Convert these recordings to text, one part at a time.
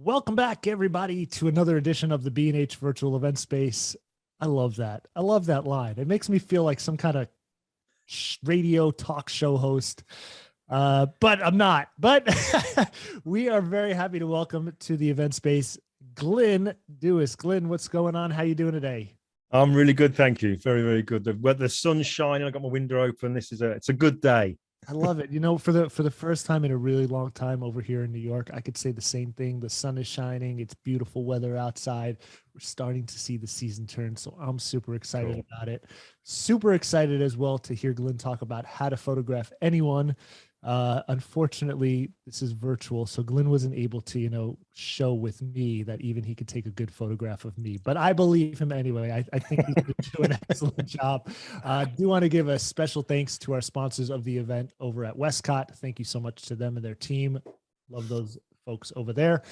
Welcome back, everybody, to another edition of the B&H Virtual Event Space. I love that. I love that line. It makes me feel like some kind of radio talk show host, but I'm not. But we are very happy to welcome to the event space Glyn Dewis. Glyn, what's going on? How you doing today? I'm really good, thank you. Very, very good. The sun's shining. I got my window open. It's a good day. I love it. You know, for the first time in a really long time over here in New York, I could say the same thing. The sun is shining. It's beautiful weather outside. We're starting to see the season turn. So I'm super excited about it. Super excited as well to hear Glyn talk about how to photograph anyone. Unfortunately, this is virtual, so Glyn wasn't able to, show with me that even he could take a good photograph of me. But I believe him anyway. I think he's going to do an excellent job. I do want to give a special thanks to our sponsors of the event over at Westcott. Thank you so much to them and their team. Love those folks over there.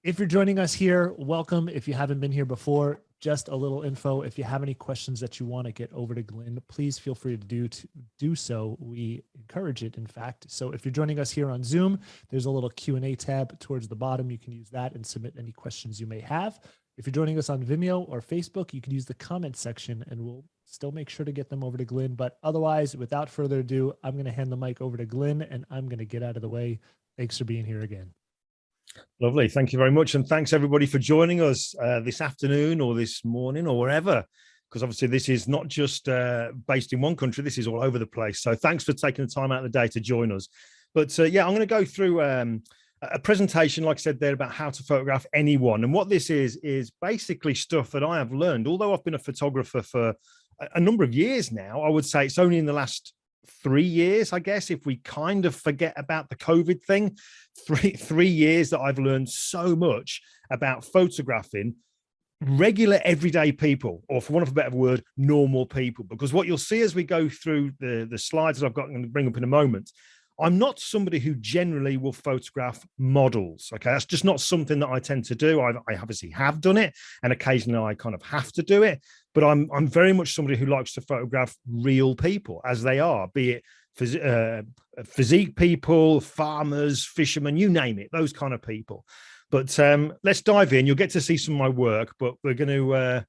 If you're joining us here, welcome. If you haven't been here before, just a little info. If you have any questions that you want to get over to Glyn, please feel free to do so. We encourage it, in fact. So if you're joining us here on Zoom, there's a little Q&A tab towards the bottom. You can use that and submit any questions you may have. If you're joining us on Vimeo or Facebook, you can use the comment section and we'll still make sure to get them over to Glyn. But otherwise, without further ado, I'm going to hand the mic over to Glyn and I'm going to get out of the way. Thanks for being here again. Lovely. Thank you very much. And thanks everybody for joining us this afternoon or this morning or wherever, because obviously this is not just based in one country. This is all over the place. So thanks for taking the time out of the day to join us. But yeah, I'm going to go through a presentation, like I said there, about how to photograph anyone. And what this is basically stuff that I have learned. Although I've been a photographer for a number of years now, I would say it's only in the last 3 years, I guess, if we kind of forget about the COVID thing, three years that I've learned so much about photographing regular everyday people, or for want of a better word, normal people. Because what you'll see as we go through the slides that I've got going to bring up in a moment, I'm not somebody who generally will photograph models. Okay, that's just not something that I tend to do. I obviously have done it, and occasionally I kind of have to do it. But I'm very much somebody who likes to photograph real people as they are, be it physique people, farmers, fishermen, you name it, those kind of people. But let's dive in. You'll get to see some of my work, but we're going to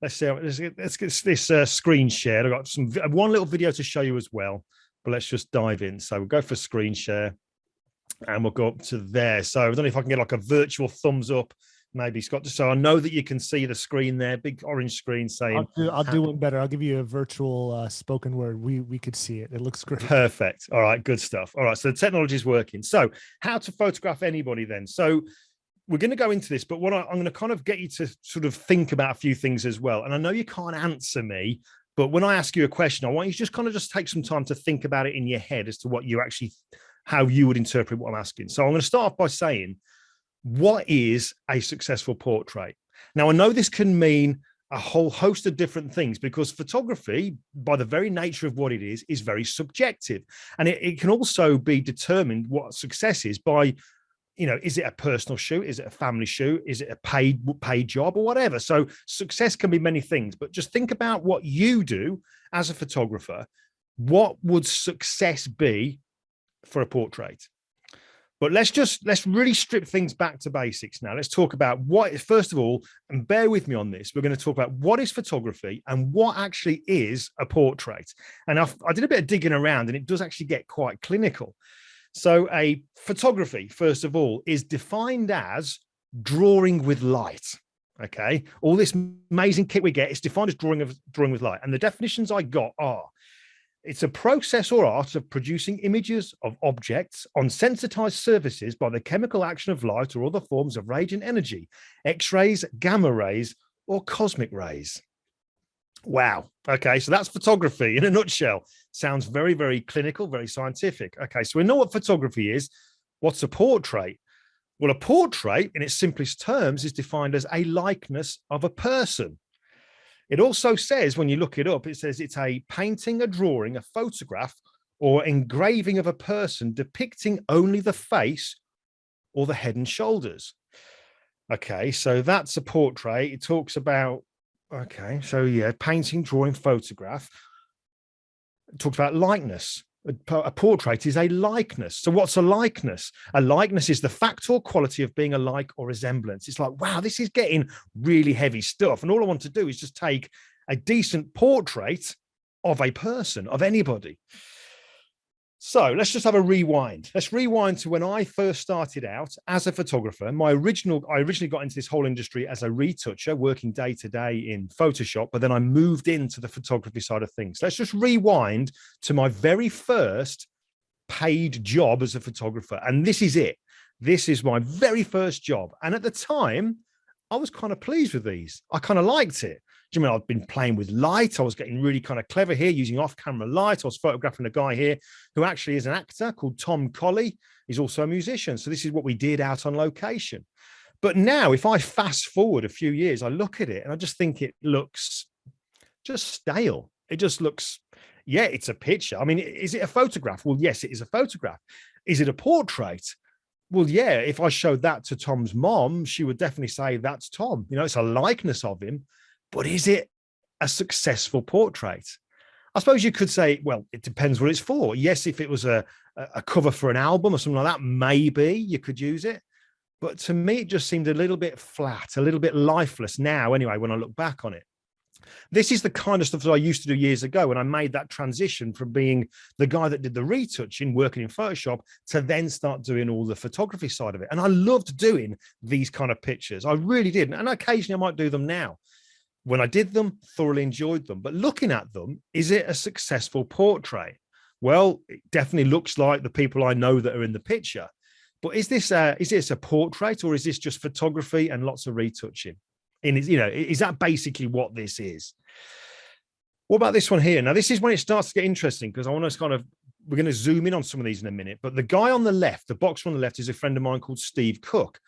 let's get this screen shared. I've got one little video to show you as well. But let's just dive in. So we'll go for screen share and we'll go up to there. So I don't know if I can get like a virtual thumbs up, maybe, Scott, just so I know that you can see the screen there, big orange screen saying. I'll do one better. I'll give you a virtual spoken word. We could see it. It looks great. Perfect. All right, good stuff. All right, so the technology is working. So how to photograph anybody then? So we're going to go into this, but what I'm going to kind of get you to sort of think about a few things as well. And I know you can't answer me, but when I ask you a question, I want you to just take some time to think about it in your head as to how you would interpret what I'm asking. So I'm going to start off by saying, what is a successful portrait? Now, I know this can mean a whole host of different things because photography, by the very nature of what it is very subjective. And it can also be determined what success is by, is it a personal shoot? Is it a family shoot? Is it a paid job or whatever? So success can be many things, but just think about what you do as a photographer. What would success be for a portrait? But let's really strip things back to basics now. Let's talk about first of all, and bear with me on this, we're going to talk about what is photography and what actually is a portrait. And I did a bit of digging around and it does actually get quite clinical. So a photography, first of all, is defined as drawing with light. Okay. All this amazing kit we get is defined as drawing with light. And the definitions I got are, it's a process or art of producing images of objects on sensitized surfaces by the chemical action of light or other forms of radiant energy, X-rays, gamma rays, or cosmic rays. Wow. Okay, so that's photography in a nutshell. Sounds very, very clinical, very scientific. Okay, so we know what photography is. What's a portrait? Well, a portrait, in its simplest terms, is defined as a likeness of a person. It also says, when you look it up, it says it's a painting, a drawing, a photograph, or engraving of a person depicting only the face or the head and shoulders. Okay, so that's a portrait. It talks about, okay, so yeah, painting, drawing, photograph. It talks about likeness. A portrait is a likeness. So what's a likeness? A likeness is the fact or quality of being a like or resemblance. It's like, wow, this is getting really heavy stuff. And all I want to do is just take a decent portrait of a person, of anybody. So let's just have a rewind. Let's rewind to when I first started out as a photographer. I originally got into this whole industry as a retoucher, working day to day in Photoshop, but then I moved into the photography side of things. Let's just rewind to my very first paid job as a photographer. And this is it. This is my very first job. And at the time, I was kind of pleased with these. I kind of liked it. Do you mean I've been playing with light? I was getting really kind of clever here using off-camera light. I was photographing a guy here who actually is an actor called Tom Colley. He's also a musician. So this is what we did out on location. But now if I fast forward a few years, I look at it and I just think it looks just stale. It just looks, yeah, it's a picture. I mean, is it a photograph? Well, yes, it is a photograph. Is it a portrait? Well, yeah, if I showed that to Tom's mom, she would definitely say that's Tom. You know, it's a likeness of him. But is it a successful portrait? I suppose you could say, well, it depends what it's for. Yes, if it was a cover for an album or something like that, maybe you could use it. But to me, it just seemed a little bit flat, a little bit lifeless now, anyway, when I look back on it. This is the kind of stuff that I used to do years ago when I made that transition from being the guy that did the retouching, working in Photoshop, to then start doing all the photography side of it. And I loved doing these kind of pictures. I really did. And occasionally I might do them now. When I did them, thoroughly enjoyed them. But looking at them, is it a successful portrait? Well, it definitely looks like the people I know that are in the picture. But is this a portrait, or is this just photography and lots of retouching? And you know, is that basically what this is? What about this one here? Now, this is when it starts to get interesting, because I want to we're going to zoom in on some of these in a minute. But the guy on the left, the boxer on the left, is a friend of mine called Steve Cook.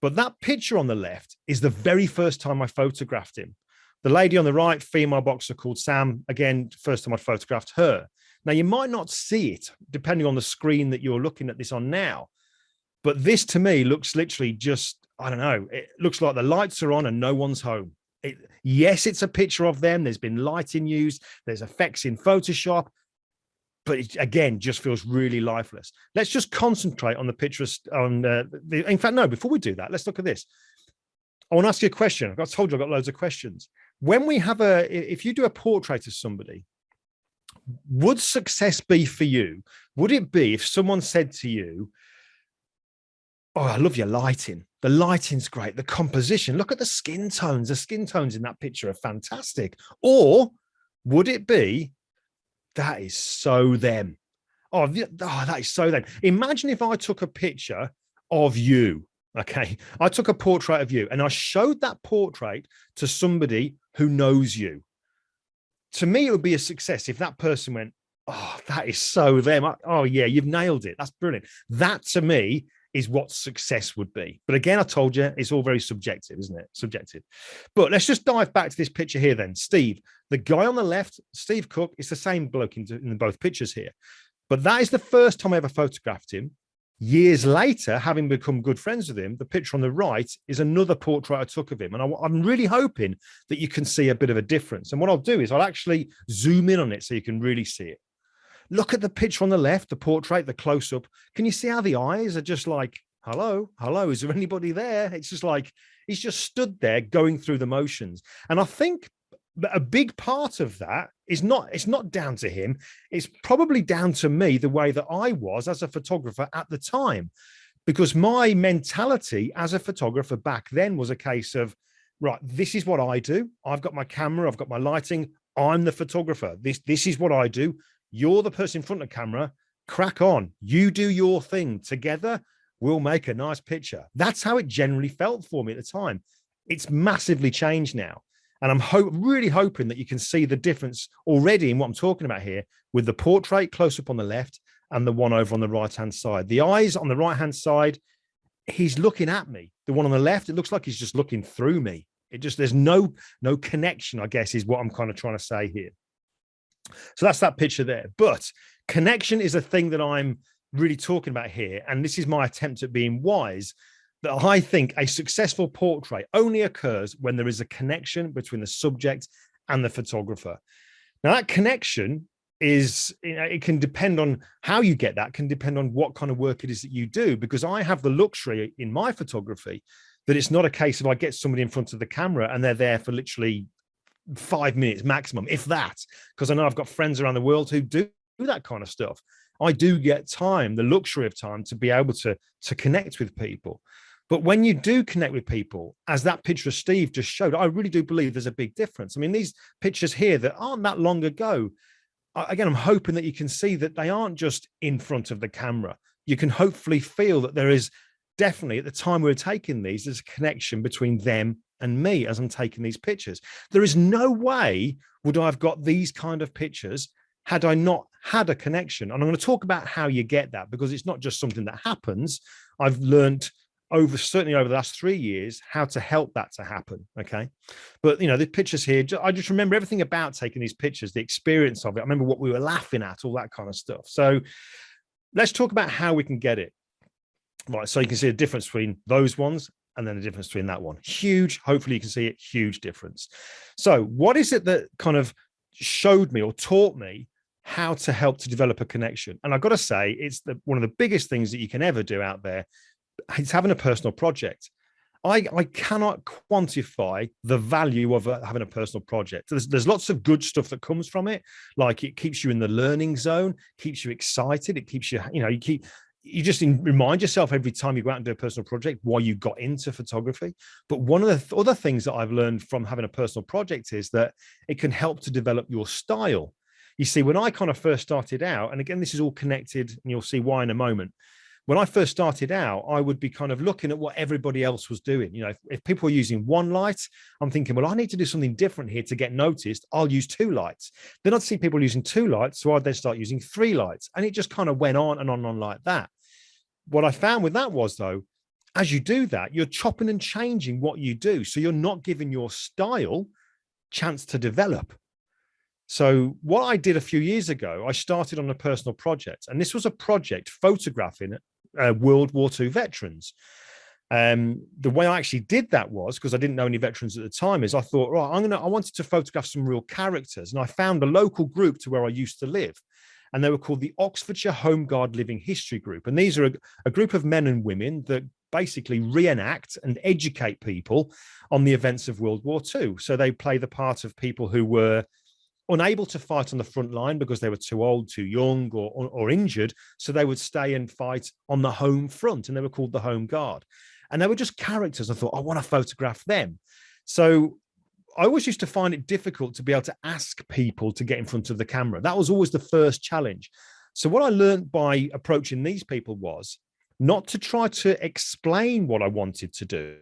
But that picture on the left is the very first time I photographed him. The lady on the right, female boxer called Sam, again, first time I photographed her. Now, you might not see it, depending on the screen that you're looking at this on now. But this, to me, looks literally just, I don't know, it looks like the lights are on and no one's home. Yes, it's a picture of them. There's been lighting used. There's effects in Photoshop. But it, again, just feels really lifeless. Let's just concentrate on the picture. In fact, no, before we do that, let's look at this. I want to ask you a question. I told you I've got loads of questions. When we have if you do a portrait of somebody, would success be for you? Would it be if someone said to you, oh, I love your lighting. The lighting's great. The composition, look at the skin tones. The skin tones in that picture are fantastic. Or would it be, that is so them? Oh, that is so them. Imagine if I took a picture of you. Okay, I took a portrait of you and I showed that portrait to somebody who knows you. To me, it would be a success if that person went, oh, that is so them. Oh, yeah, you've nailed it. That's brilliant. That, to me, is what success would be. But again, I told you, it's all very subjective, isn't it? Subjective. But let's just dive back to this picture here then. Steve, the guy on the left, Steve Cook, is the same bloke in both pictures here. But that is the first time I ever photographed him. Years later, having become good friends with him, the picture on the right is another portrait I took of him. And I'm really hoping that you can see a bit of a difference. And what I'll do is I'll actually zoom in on it so you can really see it. Look at the picture on the left, the portrait, the close-up. Can you see how the eyes are just like, hello, hello, is there anybody there? It's just like, he's just stood there going through the motions. And I think a big part of that is it's not down to him. It's probably down to me, the way that I was as a photographer at the time, because my mentality as a photographer back then was a case of, right, this is what I do. I've got my camera, I've got my lighting. I'm the photographer. This is what I do. You're the person in front of the camera. Crack on. You do your thing. Together, we'll make a nice picture. That's how it generally felt for me at the time. It's massively changed now. And I'm really hoping that you can see the difference already in what I'm talking about here with the portrait close up on the left and the one over on the right-hand side. The eyes on the right-hand side, he's looking at me. The one on the left, it looks like he's just looking through me. There's no connection, I guess, is what I'm kind of trying to say here. So that's that picture there. But connection is a thing that I'm really talking about here. And this is my attempt at being wise, that I think a successful portrait only occurs when there is a connection between the subject and the photographer. Now, that connection is, it can depend on how you get that, can depend on what kind of work it is that you do, because I have the luxury in my photography that it's not a case of I get somebody in front of the camera and they're there for literally 5 minutes maximum, if that, because I know I've got friends around the world who do that kind of stuff. I do get time, the luxury of time, to be able to connect with people. But when you do connect with people, as that picture of Steve just showed, I really do believe there's a big difference. I mean, these pictures here that aren't that long ago, again, I'm hoping that you can see that they aren't just in front of the camera. You can hopefully feel that there is definitely, at the time we were taking these, there's a connection between them and me as I'm taking these pictures. There is no way would I have got these kind of pictures had I not had a connection. And I'm going to talk about how you get that, because it's not just something that happens. I've learned certainly over the last 3 years how to help that to happen. Okay, but the pictures here, I just remember everything about taking these pictures, the experience of it. I remember what we were laughing at, all that kind of stuff. So let's talk about how we can get it right. So you can see a difference between those ones and then the difference between that one. Huge. Hopefully you can see it. Huge difference. So what is it that kind of showed me or taught me how to help to develop a connection? And I've got to say, it's one of the biggest things that you can ever do out there. It's having a personal project. I cannot quantify the value of having a personal project. There's lots of good stuff that comes from it. Like, it keeps you in the learning zone, keeps you excited. It keeps you, you just remind yourself every time you go out and do a personal project why you got into photography. But one of the other things that I've learned from having a personal project is that it can help to develop your style. You see, when I kind of first started out, and again, this is all connected, and you'll see why in a moment. When I first started out, I would be kind of looking at what everybody else was doing. If people were using one light, I'm thinking, well, I need to do something different here to get noticed. I'll use 2 lights. Then I'd see people using 2 lights, so I'd then start using 3 lights. And it just kind of went on and on like that. What I found with that was, though, as you do that, you're chopping and changing what you do. So you're not giving your style chance to develop. So what I did a few years ago, I started on a personal project, and this was a project photographing World War II veterans. The way I actually did that was, because I didn't know any veterans at the time, is I thought, right, I wanted to photograph some real characters, and I found a local group to where I used to live, and they were called the Oxfordshire Home Guard Living History Group. And these are a group of men and women that basically reenact and educate people on the events of World War II. So they play the part of people who were unable to fight on the front line because they were too old, too young, or injured. So they would stay and fight on the home front, and they were called the Home Guard. And they were just characters. I thought, I want to photograph them. So I always used to find it difficult to be able to ask people to get in front of the camera. That was always the first challenge. So what I learned by approaching these people was not to try to explain what I wanted to do,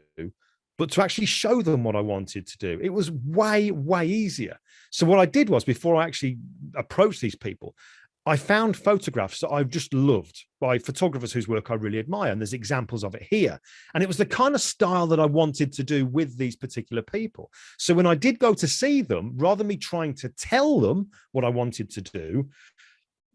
but to actually show them what I wanted to do. It was way, way easier. So what I did was, before I actually approached these people, I found photographs that I've just loved by photographers whose work I really admire. And there's examples of it here. And it was the kind of style that I wanted to do with these particular people. So when I did go to see them, rather than me trying to tell them what I wanted to do,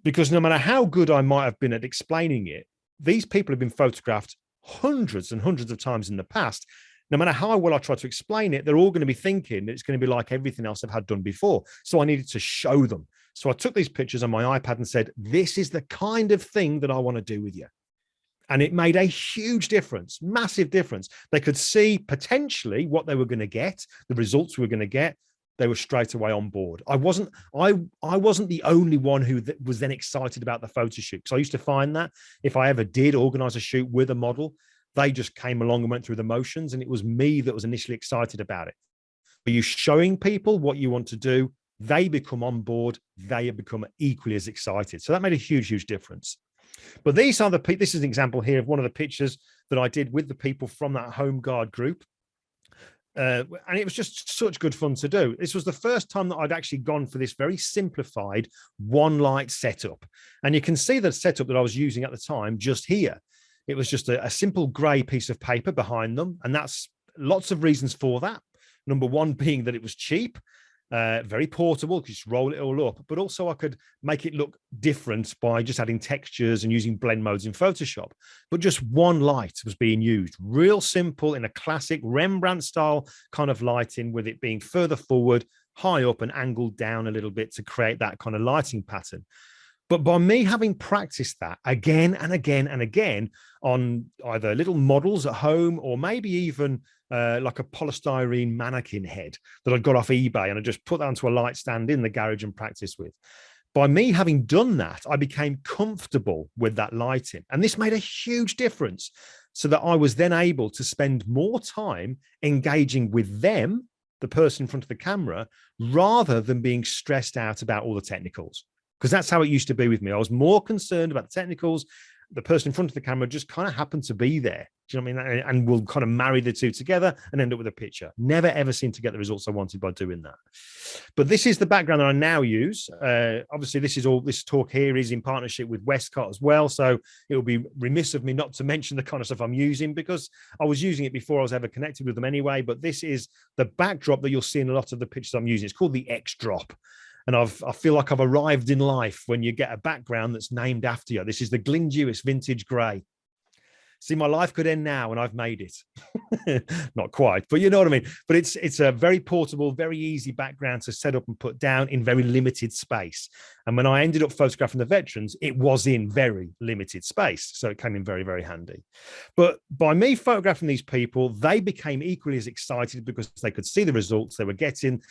because no matter how good I might have been at explaining it, these people have been photographed hundreds and hundreds of times in the past. No matter how well I try to explain it, they're all going to be thinking it's going to be like everything else I've had done before. So I needed to show them. So I took these pictures on my iPad and said, this is the kind of thing that I want to do with you. And it made a huge difference, massive difference. They could see potentially what they were going to get, the results we were going to get. They were straight away on board. I wasn't the only one who was then excited about the photo shoot. So I used to find that if I ever did organize a shoot with a model, they just came along and went through the motions, and it was me that was initially excited about it. Are you showing people what you want to do? They become on board. They become equally as excited. So that made a huge, huge difference. But this is an example here of one of the pictures that I did with the people from that Home Guard group. And it was just such good fun to do. This was the first time that I'd actually gone for this very simplified one light setup. And you can see the setup that I was using at the time just here. It was just a simple gray piece of paper behind them. And that's lots of reasons for that. Number one being that it was cheap, very portable, just roll it all up. But also I could make it look different by just adding textures and using blend modes in Photoshop. But just one light was being used, real simple, in a classic Rembrandt style kind of lighting, with it being further forward, high up and angled down a little bit to create that kind of lighting pattern. But by me having practiced that again and again and again on either little models at home or maybe even like a polystyrene mannequin head that I got off eBay, and I just put that onto a light stand in the garage and practiced with. By me having done that, I became comfortable with that lighting. And this made a huge difference, so that I was then able to spend more time engaging with them, the person in front of the camera, rather than being stressed out about all the technicals. Because that's how it used to be with me. I was more concerned about the technicals. The person in front of the camera just kind of happened to be there. Do you know what I mean? And we'll kind of marry the two together and end up with a picture. Never, ever seemed to get the results I wanted by doing that. But this is the background that I now use. Obviously, this talk here is in partnership with Westcott as well. So it will be remiss of me not to mention the kind of stuff I'm using, because I was using it before I was ever connected with them anyway. But this is the backdrop that you'll see in a lot of the pictures I'm using. It's called the X drop. And I feel like I've arrived in life when you get a background that's named after you. This is the Glyn Dewis vintage grey. See, my life could end now, and I've made it. Not quite, but you know what I mean. But it's a very portable, very easy background to set up and put down in very limited space. And when I ended up photographing the veterans, it was in very limited space. So it came in very, very handy. But by me photographing these people, they became equally as excited because they could see the results they were getting.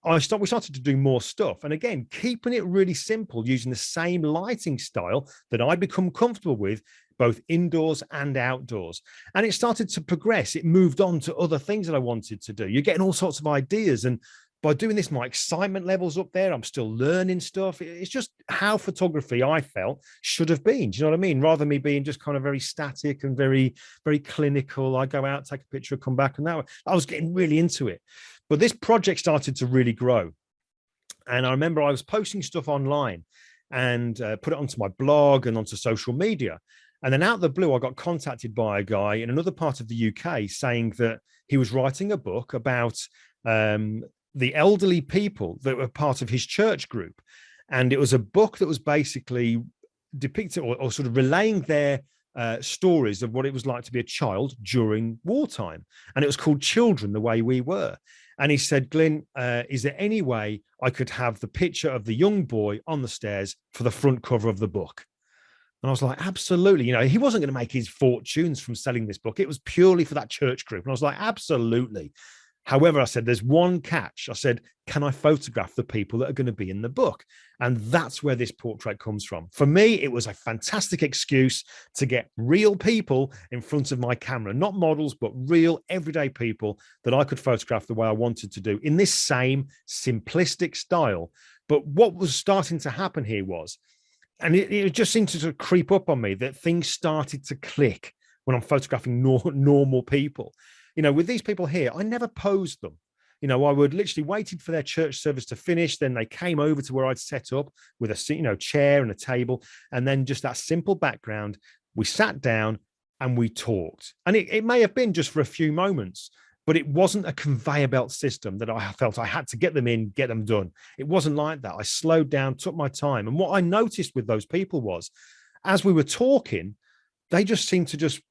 We started to do more stuff. And again, keeping it really simple, using the same lighting style that I'd become comfortable with, both indoors and outdoors. And it started to progress. It moved on to other things that I wanted to do. You're getting all sorts of ideas. And by doing this, my excitement level's up there. I'm still learning stuff. It's just how photography, I felt, should have been. Do you know what I mean? Rather than me being just kind of very static and very, very clinical. I go out, take a picture, come back. And that I was getting really into it. But this project started to really grow. And I remember I was posting stuff online and put it onto my blog and onto social media. And then out of the blue, I got contacted by a guy in another part of the UK saying that he was writing a book about the elderly people that were part of his church group. And it was a book that was basically depicting or sort of relaying their stories of what it was like to be a child during wartime. And it was called Children the Way We Were. And he said, Glyn, is there any way I could have the picture of the young boy on the stairs for the front cover of the book? And I was like, absolutely. You know, he wasn't going to make his fortunes from selling this book. It was purely for that church group. And I was like, absolutely. However, I said, there's one catch. I said, can I photograph the people that are going to be in the book? And that's where this portrait comes from. For me, it was a fantastic excuse to get real people in front of my camera, not models, but real everyday people that I could photograph the way I wanted to do in this same simplistic style. But what was starting to happen here was, and it just seemed to sort of creep up on me, that things started to click when I'm photographing normal people. You know, with these people here, I never posed them. You know, I would literally waited for their church service to finish. Then they came over to where I'd set up with a chair and a table, and then just that simple background. We sat down and we talked. And it may have been just for a few moments, but it wasn't a conveyor belt system that I felt I had to get them in, get them done. It wasn't like that. I slowed down, took my time. And what I noticed with those people was, as we were talking, they just seemed to just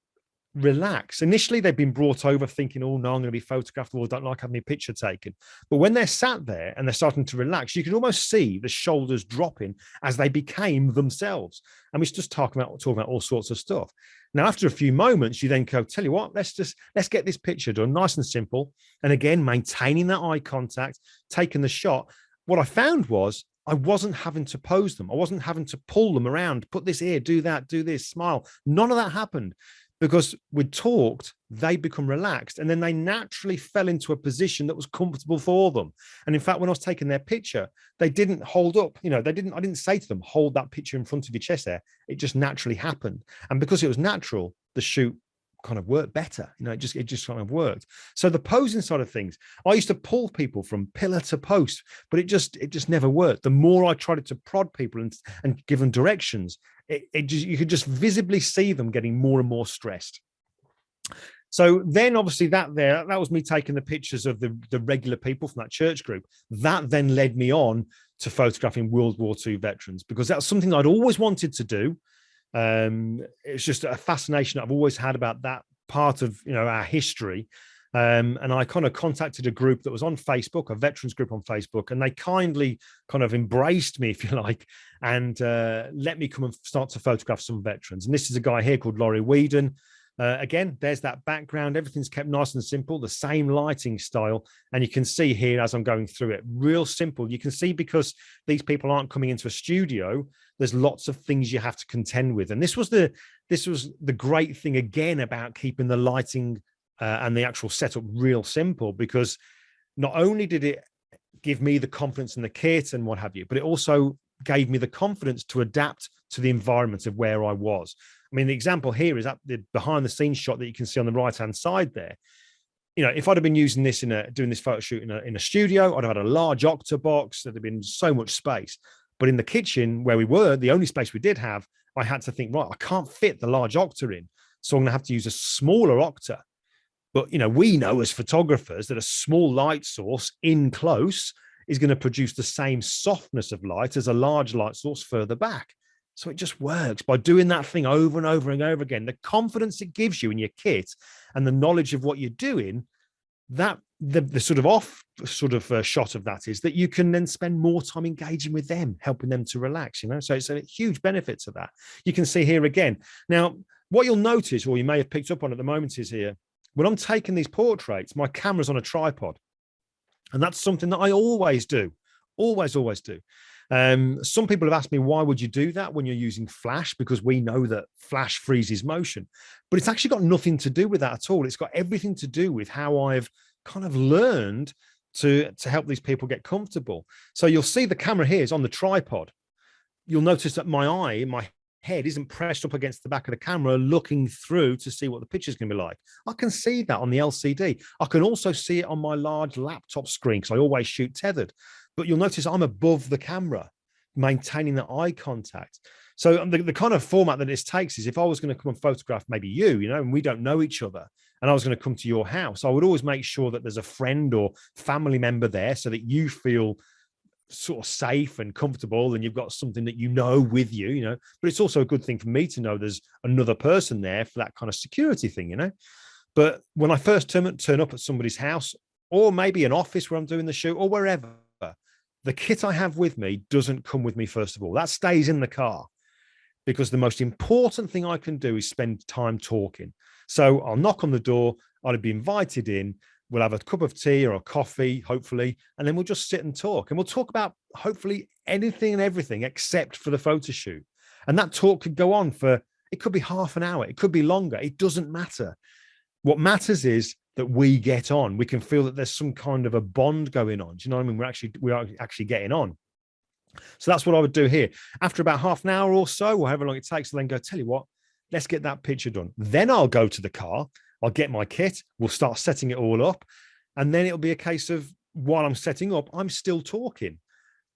relax. Initially, they've been brought over thinking, oh, no, I'm going to be photographed, or don't like having a picture taken. But when they're sat there and they're starting to relax, you can almost see the shoulders dropping as they became themselves. And we're just talking about all sorts of stuff. Now, after a few moments, you then go, tell you what, let's get this picture done, nice and simple. And again, maintaining that eye contact, taking the shot. What I found was I wasn't having to pose them. I wasn't having to pull them around, put this here, do that, do this, smile. None of that happened. Because we'd talked, they become relaxed, and then they naturally fell into a position that was comfortable for them. And in fact, when I was taking their picture, they didn't hold up. You know, I didn't say to them, hold that picture in front of your chest there. It just naturally happened. And because it was natural, the shoot kind of worked better. You know, it just kind of worked. So the posing side of things, I used to pull people from pillar to post, but it just never worked. The more I tried to prod people and give them directions, you could just visibly see them getting more and more stressed. So then obviously that was me taking the pictures of the regular people from that church group. That then led me on to photographing World War II veterans, because that's something I'd always wanted to do. It's just a fascination I've always had about that part of, you know, our history. And I kind of contacted a group that was on Facebook, a veterans group on Facebook, and they kindly kind of embraced me, if you like, and let me come and start to photograph some veterans. And this is a guy here called Laurie Whedon. Again, there's that background. Everything's kept nice and simple, the same lighting style. And you can see here as I'm going through it, real simple. You can see because these people aren't coming into a studio, there's lots of things you have to contend with. And this was the great thing again about keeping the lighting and the actual setup real simple, because not only did it give me the confidence in the kit and what have you, but it also gave me the confidence to adapt to the environment of where I was. I mean, the example here is the behind the scenes shot that you can see on the right hand side there. You know, if I'd have been using this doing this photo shoot in a studio, I'd have had a large octabox. There'd have been so much space. But in the kitchen where we were, the only space we did have, I had to think, right, I can't fit the large octa in, so I'm going to have to use a smaller octa. But, you know, we know as photographers that a small light source in close is going to produce the same softness of light as a large light source further back. So it just works by doing that thing over and over and over again. The confidence it gives you in your kit and the knowledge of what you're doing, that the sort of shot of that is that you can then spend more time engaging with them, helping them to relax, you know. So it's a huge benefit to that. You can see here again. Now, what you'll notice, or you may have picked up on at the moment, is here, when I'm taking these portraits, my camera's on a tripod. And that's something that I always do. Always do. Some people have asked me, why would you do that when you're using flash? Because we know that flash freezes motion, but it's actually got nothing to do with that at all. It's got everything to do with how I've kind of learned to help these people get comfortable. So you'll see the camera here is on the tripod. You'll notice that my head isn't pressed up against the back of the camera looking through to see what the picture's going to be like. I can see that on the LCD. I can also see it on my large laptop screen because I always shoot tethered. But you'll notice I'm above the camera, maintaining that eye contact. So the kind of format that this takes is, if I was going to come and photograph maybe you know, and we don't know each other, and I was going to come to your house, I would always make sure that there's a friend or family member there so that you feel sort of safe and comfortable and you've got something that you know with you, you know. But it's also a good thing for me to know there's another person there for that kind of security thing, you know. But when I first turn up at somebody's house, or maybe an office where I'm doing the shoot, or wherever, the kit I have with me doesn't come with me, first of all. That stays in the car, because the most important thing I can do is spend time talking. So I'll knock on the door, I'll be invited in, we'll have a cup of tea or a coffee, hopefully, and then we'll just sit and talk. And we'll talk about hopefully anything and everything except for the photo shoot. And that talk could go on for, it could be half an hour, it could be longer, it doesn't matter. What matters is that we get on. We can feel that there's some kind of a bond going on. Do you know what I mean? We are actually getting on. So that's what I would do here. After about half an hour or so, or however long it takes, I'll then go, tell you what, let's get that picture done. Then I'll go to the car, I'll get my kit, we'll start setting it all up. And then it'll be a case of, while I'm setting up, I'm still talking.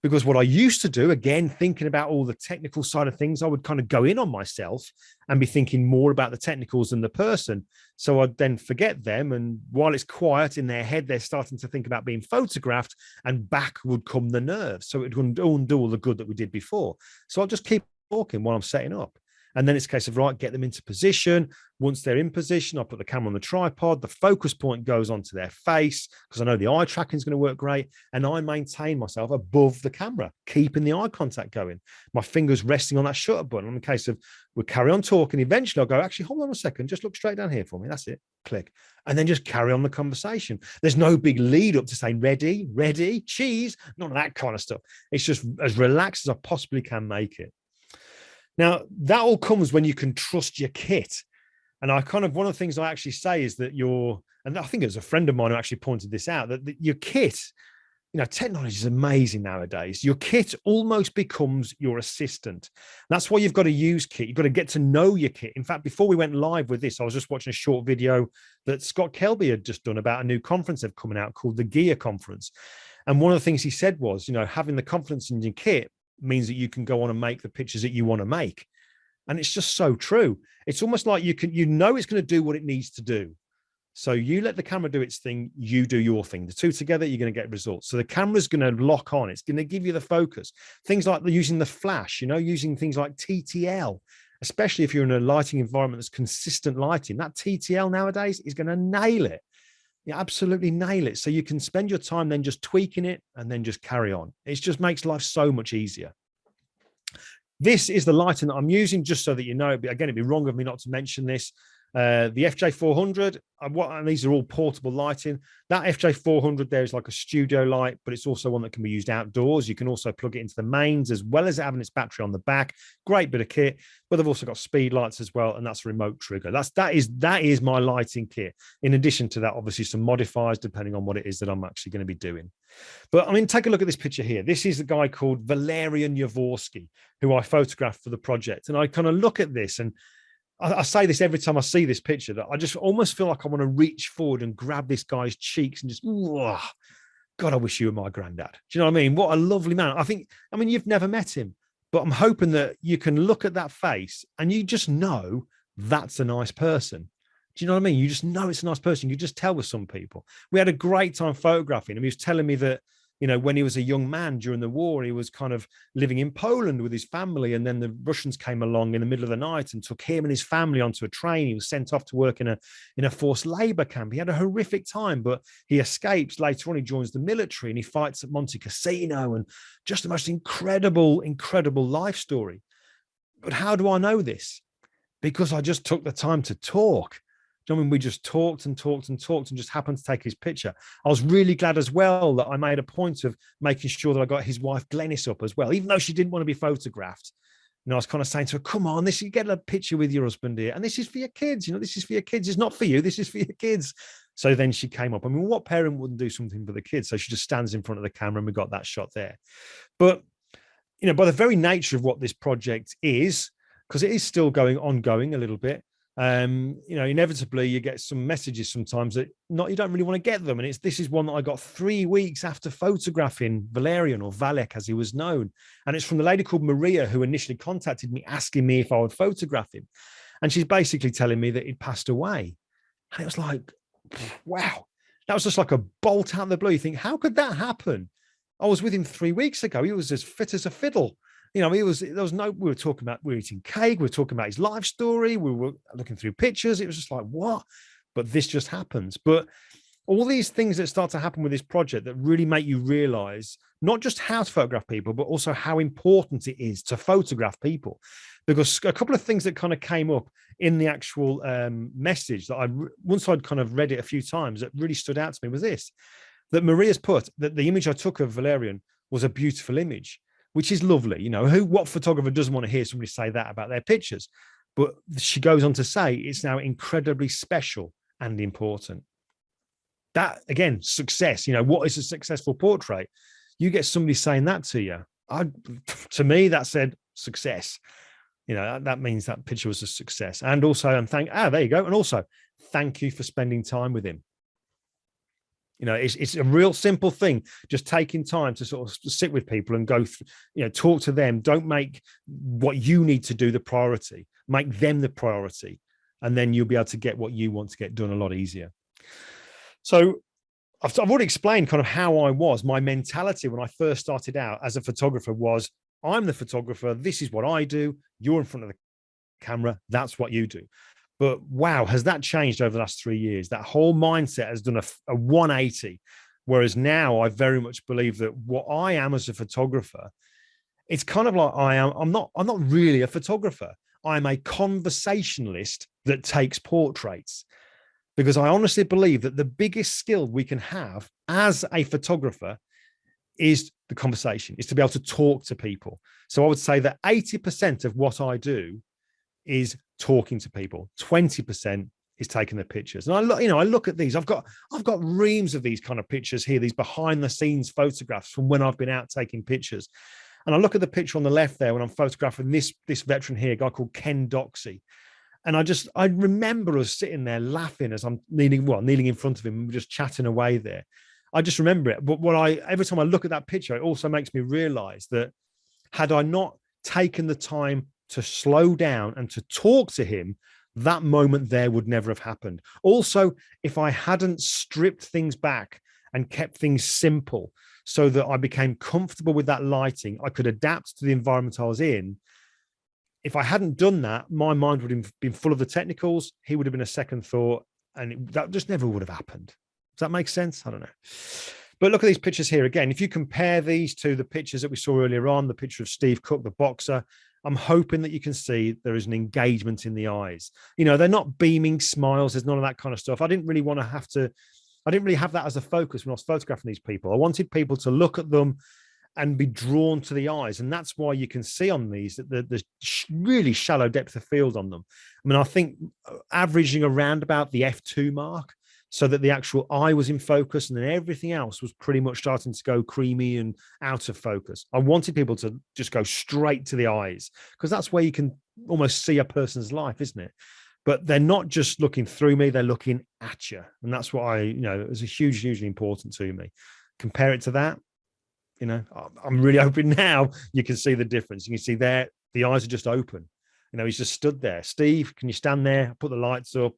Because what I used to do, again, thinking about all the technical side of things, I would kind of go in on myself and be thinking more about the technicals than the person. So I'd then forget them. And while it's quiet in their head, they're starting to think about being photographed, and back would come the nerves. So it wouldn't undo all the good that we did before. So I'll just keep talking while I'm setting up. And then it's a case of, right, get them into position. Once they're in position, I'll put the camera on the tripod. The focus point goes onto their face, because I know the eye tracking is going to work great. And I maintain myself above the camera, keeping the eye contact going. My fingers resting on that shutter button. In the case of, we'll carry on talking. Eventually I'll go, actually, hold on a second. Just look straight down here for me. That's it. Click. And then just carry on the conversation. There's no big lead up to saying, ready, cheese, none of that kind of stuff. It's just as relaxed as I possibly can make it. Now, that all comes when you can trust your kit. And I kind of, one of the things I actually say is that and I think it was a friend of mine who actually pointed this out, that your kit, you know, technology is amazing nowadays. Your kit almost becomes your assistant. That's why you've got to use kit. You've got to get to know your kit. In fact, before we went live with this, I was just watching a short video that Scott Kelby had just done about a new conference they've coming out called the Gear Conference. And one of the things he said was, you know, having the confidence in your kit means that you can go on and make the pictures that you want to make. And it's just so true. It's almost like you know it's going to do what it needs to do. So you let the camera do its thing, you do your thing. The two together, you're going to get results. So the camera's going to lock on. It's going to give you the focus. Things like using the flash, you know, using things like TTL, especially if you're in a lighting environment that's consistent lighting. That TTL nowadays is going to nail it. You absolutely nail it. So you can spend your time then just tweaking it and then just carry on. It just makes life so much easier. This is the lighting that I'm using, just so that you know. Again, it'd be wrong of me not to mention this. The FJ400, and these are all portable lighting. That FJ400 there is like a studio light, but it's also one that can be used outdoors. You can also plug it into the mains, as well as having its battery on the back. Great bit of kit, but they've also got speed lights as well, and that's a remote trigger. That is my lighting kit. In addition to that, obviously some modifiers depending on what it is that I'm actually going to be doing. But I mean, take a look at this picture here. This is a guy called Valerian Yavorsky, who I photographed for the project. And I kind of look at this, and I say this every time I see this picture, that I just almost feel like I want to reach forward and grab this guy's cheeks and just, God, I wish you were my granddad. Do you know what I mean? What a lovely man. I mean, you've never met him, but I'm hoping that you can look at that face and you just know that's a nice person. Do you know what I mean? You just know it's a nice person. You just tell with some people. We had a great time photographing him. He was telling me that, you know, when he was a young man during the war, he was kind of living in Poland with his family. And then the Russians came along in the middle of the night and took him and his family onto a train. He was sent off to work in a forced labor camp. He had a horrific time, but he escapes. Later on, he joins the military and he fights at Monte Cassino, and just the most incredible, incredible life story. But how do I know this? Because I just took the time to talk. I mean, we just talked and just happened to take his picture. I was really glad as well that I made a point of making sure that I got his wife Glenys up as well, even though she didn't want to be photographed. You know, I was kind of saying to her, come on, you get a picture with your husband here. And this is for your kids. You know, this is for your kids. It's not for you. This is for your kids. So then she came up. I mean, what parent wouldn't do something for the kids? So she just stands in front of the camera and we got that shot there. But, you know, by the very nature of what this project is, because it is still ongoing a little bit, you know, inevitably you get some messages sometimes that you don't really want to get them. And this is one that I got 3 weeks after photographing Valerian, or Valek as he was known. And it's from the lady called Maria, who initially contacted me asking me if I would photograph him. And she's basically telling me that he'd passed away. And it was like, wow, that was just like a bolt out of the blue. You think, how could that happen? I was with him 3 weeks ago. He was as fit as a fiddle. You know, we were talking about, we were eating cake, we were talking about his life story, we were looking through pictures. It was just like, what? But this just happens. But all these things that start to happen with this project that really make you realize not just how to photograph people, but also how important it is to photograph people. Because a couple of things that kind of came up in the actual message that once I'd kind of read it a few times, that really stood out to me was this, that Maria's put that the image I took of Valerian was a beautiful image, which is lovely. You know, what photographer doesn't want to hear somebody say that about their pictures? But she goes on to say it's now incredibly special and important. That, again, success. You know, what is a successful portrait? You get somebody saying that to you. To me, that said success. You know, that means that picture was a success. And also, there you go. And also, thank you for spending time with him. You know, it's a real simple thing, just taking time to sort of sit with people and go through, you know, talk to them. Don't make what you need to do the priority, make them the priority. And then you'll be able to get what you want to get done a lot easier. So I've already explained kind of how I was. My mentality when I first started out as a photographer was, I'm the photographer. This is what I do. You're in front of the camera. That's what you do. But wow, has that changed over the last 3 years? That whole mindset has done a 180. Whereas now I very much believe that what I am as a photographer, it's kind of like I'm not really a photographer. I'm a conversationalist that takes portraits, because I honestly believe that the biggest skill we can have as a photographer is the conversation, is to be able to talk to people. So I would say that 80% of what I do is talking to people. 20% is taking the pictures. And I look at these. I've got reams of these kind of pictures here, these behind the scenes photographs from when I've been out taking pictures. And I look at the picture on the left there when I'm photographing this veteran here, a guy called Ken Doxey. And I remember us sitting there laughing as I'm kneeling in front of him, and we're just chatting away there. I just remember it. But every time I look at that picture, it also makes me realize that had I not taken the time to slow down and to talk to him, that moment there would never have happened. Also, if I hadn't stripped things back and kept things simple so that I became comfortable with that lighting, I could adapt to the environment I was in. If I hadn't done that, my mind would have been full of the technicals. He would have been a second thought, and that just never would have happened. Does that make sense? I don't know. But look at these pictures here again. If you compare these to the pictures that we saw earlier on, the picture of Steve Cook, the boxer, I'm hoping that you can see there is an engagement in the eyes. You know, they're not beaming smiles. There's none of that kind of stuff. I didn't really have that as a focus when I was photographing these people. I wanted people to look at them and be drawn to the eyes. And that's why you can see on these that there's really shallow depth of field on them. I mean, I think averaging around about the f2 mark, so that the actual eye was in focus and then everything else was pretty much starting to go creamy and out of focus. I wanted people to just go straight to the eyes, because that's where you can almost see a person's life, isn't it? But they're not just looking through me, they're looking at you. And that's what it was hugely important to me. Compare it to that, I'm really hoping now you can see the difference. You can see there, the eyes are just open. He's just stood there. Steve, can you stand there? Put the lights up.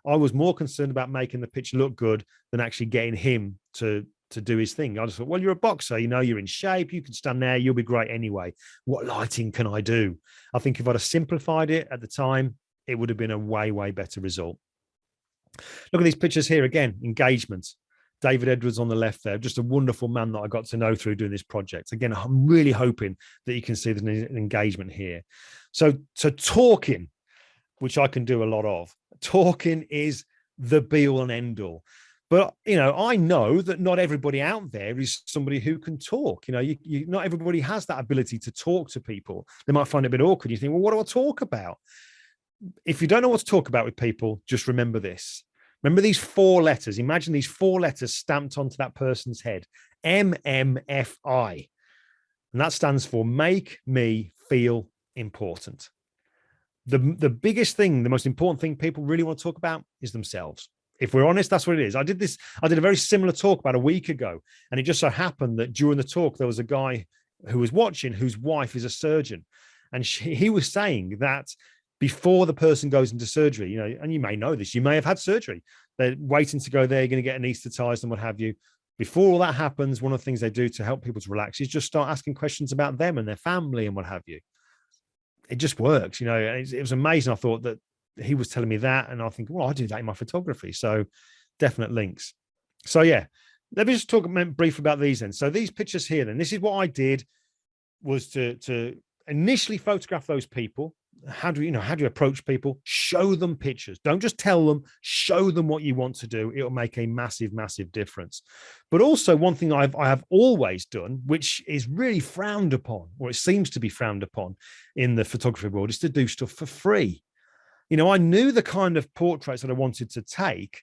I was more concerned about making the picture look good than actually getting him to do his thing. I just thought, well, you're a boxer, you're in shape, you can stand there, you'll be great anyway. What lighting can I do? I think if I'd have simplified it at the time, it would have been a way better result. Look at these pictures here again, engagement. David Edwards on the left there, just a wonderful man that I got to know through doing this project. Again, I'm really hoping that you can see there's an engagement here. So talking, which I can do a lot of, talking is the be all and end all. But, I know that not everybody out there is somebody who can talk. Not everybody has that ability to talk to people. They might find it a bit awkward. You think, well, what do I talk about? If you don't know what to talk about with people, just remember this. Remember these 4 letters. Imagine these 4 letters stamped onto that person's head. MMFI. And that stands for make me feel important. The biggest thing, the most important thing people really want to talk about is themselves. If we're honest, that's what it is. I did a very similar talk about a week ago, and it just so happened that during the talk, there was a guy who was watching whose wife is a surgeon. And he was saying that before the person goes into surgery, and you may know this, you may have had surgery. They're waiting to go there, you're going to get anesthetized and what have you. Before all that happens, one of the things they do to help people to relax is just start asking questions about them and their family and what have you. It just works, it was amazing. I thought that he was telling me that, and I think, well, I do that in my photography. So definite links. So yeah, let me just talk briefly about these then. So these pictures here, then, this is what I did, was to initially photograph those people. How do you approach people? Show them pictures. Don't just tell them, show them what you want to do. It'll make a massive difference. But also, one thing I have always done, which is really frowned upon, or it seems to be frowned upon in the photography world, is to do stuff for free. I knew the kind of portraits that I wanted to take,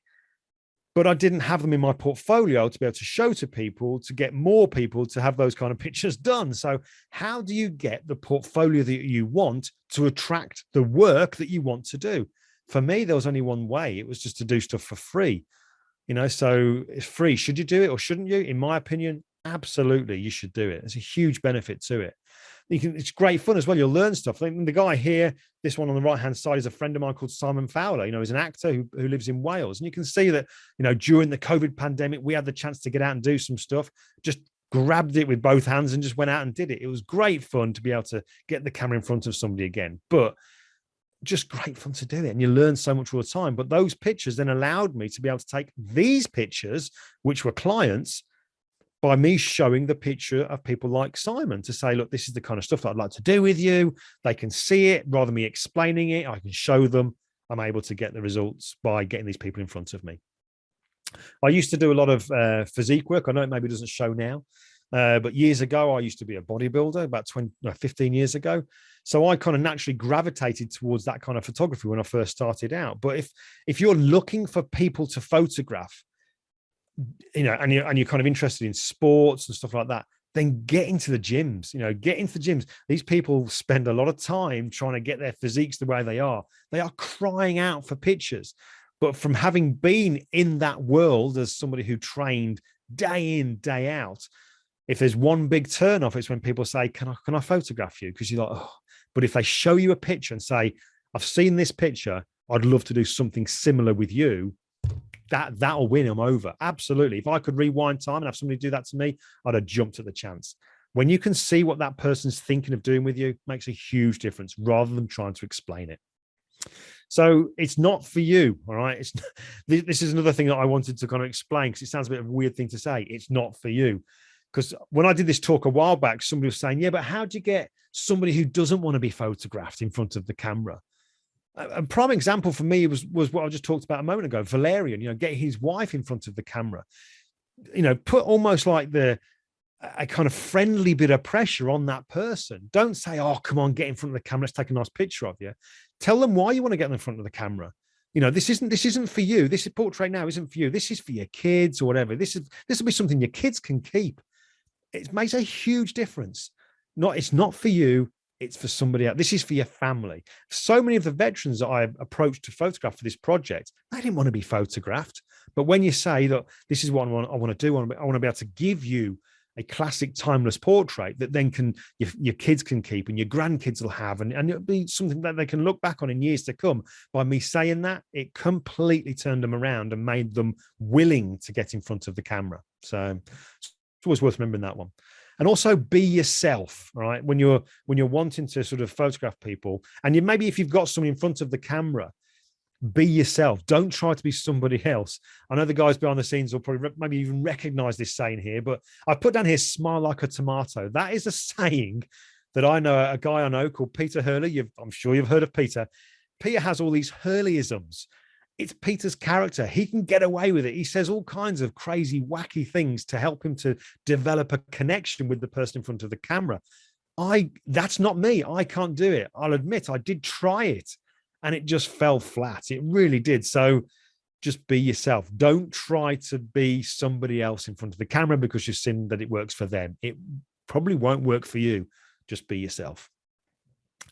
but I didn't have them in my portfolio to be able to show to people, to get more people to have those kind of pictures done. So how do you get the portfolio that you want to attract the work that you want to do? For me, there was only one way. It was just to do stuff for free. So it's free. Should you do it or shouldn't you? In my opinion, absolutely, you should do it. There's a huge benefit to it. It's great fun as well. You'll learn stuff. The guy here, this one on the right-hand side, is a friend of mine called Simon Fowler. He's an actor who lives in Wales. And you can see that, during the COVID pandemic, we had the chance to get out and do some stuff, just grabbed it with both hands and just went out and did it. It was great fun to be able to get the camera in front of somebody again, but just great fun to do it. And you learn so much all the time. But those pictures then allowed me to be able to take these pictures, which were clients, by me showing the picture of people like Simon, to say, look, this is the kind of stuff that I'd like to do with you. They can see it rather than me explaining it. I can show them. I'm able to get the results by getting these people in front of me. I used to do a lot of physique work. I know it maybe doesn't show now, but years ago, I used to be a bodybuilder, about 15 years ago. So I kind of naturally gravitated towards that kind of photography when I first started out. But if you're looking for people to photograph, and you're kind of interested in sports and stuff like that, then get into the gyms. Get into the gyms. These people spend a lot of time trying to get their physiques the way they are. They are crying out for pictures. But from having been in that world as somebody who trained day in, day out, if there's one big turn off, it's when people say, can I photograph you? Because you're like, oh. But if they show you a picture and say, I've seen this picture, I'd love to do something similar with you, that'll win them over. Absolutely. If I could rewind time and have somebody do that to me, I'd have jumped at the chance. When you can see what that person's thinking of doing with you, makes a huge difference rather than trying to explain it. So it's not for you. All right. This is another thing that I wanted to kind of explain, because it sounds a bit of a weird thing to say. It's not for you. Because when I did this talk a while back, somebody was saying, yeah, but how do you get somebody who doesn't want to be photographed in front of the camera? A prime example for me was what I just talked about a moment ago, Valerian, getting his wife in front of the camera, put almost like a kind of friendly bit of pressure on that person. Don't say, oh, come on, get in front of the camera, let's take a nice picture of you. Tell them why you want to get in front of the camera. This isn't for you. This portrait now isn't for you. This is for your kids or whatever. This will be something your kids can keep. It makes a huge difference. It's not for you. It's for somebody else. This is for your family. So many of the veterans that I approached to photograph for this project, they didn't want to be photographed. But when you say that this is what I want to do, I want to be able to give you a classic timeless portrait that then your kids can keep and your grandkids will have, and it'll be something that they can look back on in years to come. By me saying that, it completely turned them around and made them willing to get in front of the camera. So it's always worth remembering that one. And also be yourself, right? When you're wanting to sort of photograph people, and maybe if you've got someone in front of the camera, be yourself. Don't try to be somebody else. I know the guys behind the scenes will probably maybe even recognize this saying here, but I put down here, smile like a tomato. That is a saying that I know, a guy I know called Peter Hurley. I'm sure you've heard of Peter. Peter has all these Hurleyisms. It's Peter's character. He can get away with it. He says all kinds of crazy, wacky things to help him to develop a connection with the person in front of the camera. That's not me. I can't do it. I'll admit I did try it and it just fell flat. It really did. So just be yourself. Don't try to be somebody else in front of the camera because you've seen that it works for them. It probably won't work for you. Just be yourself.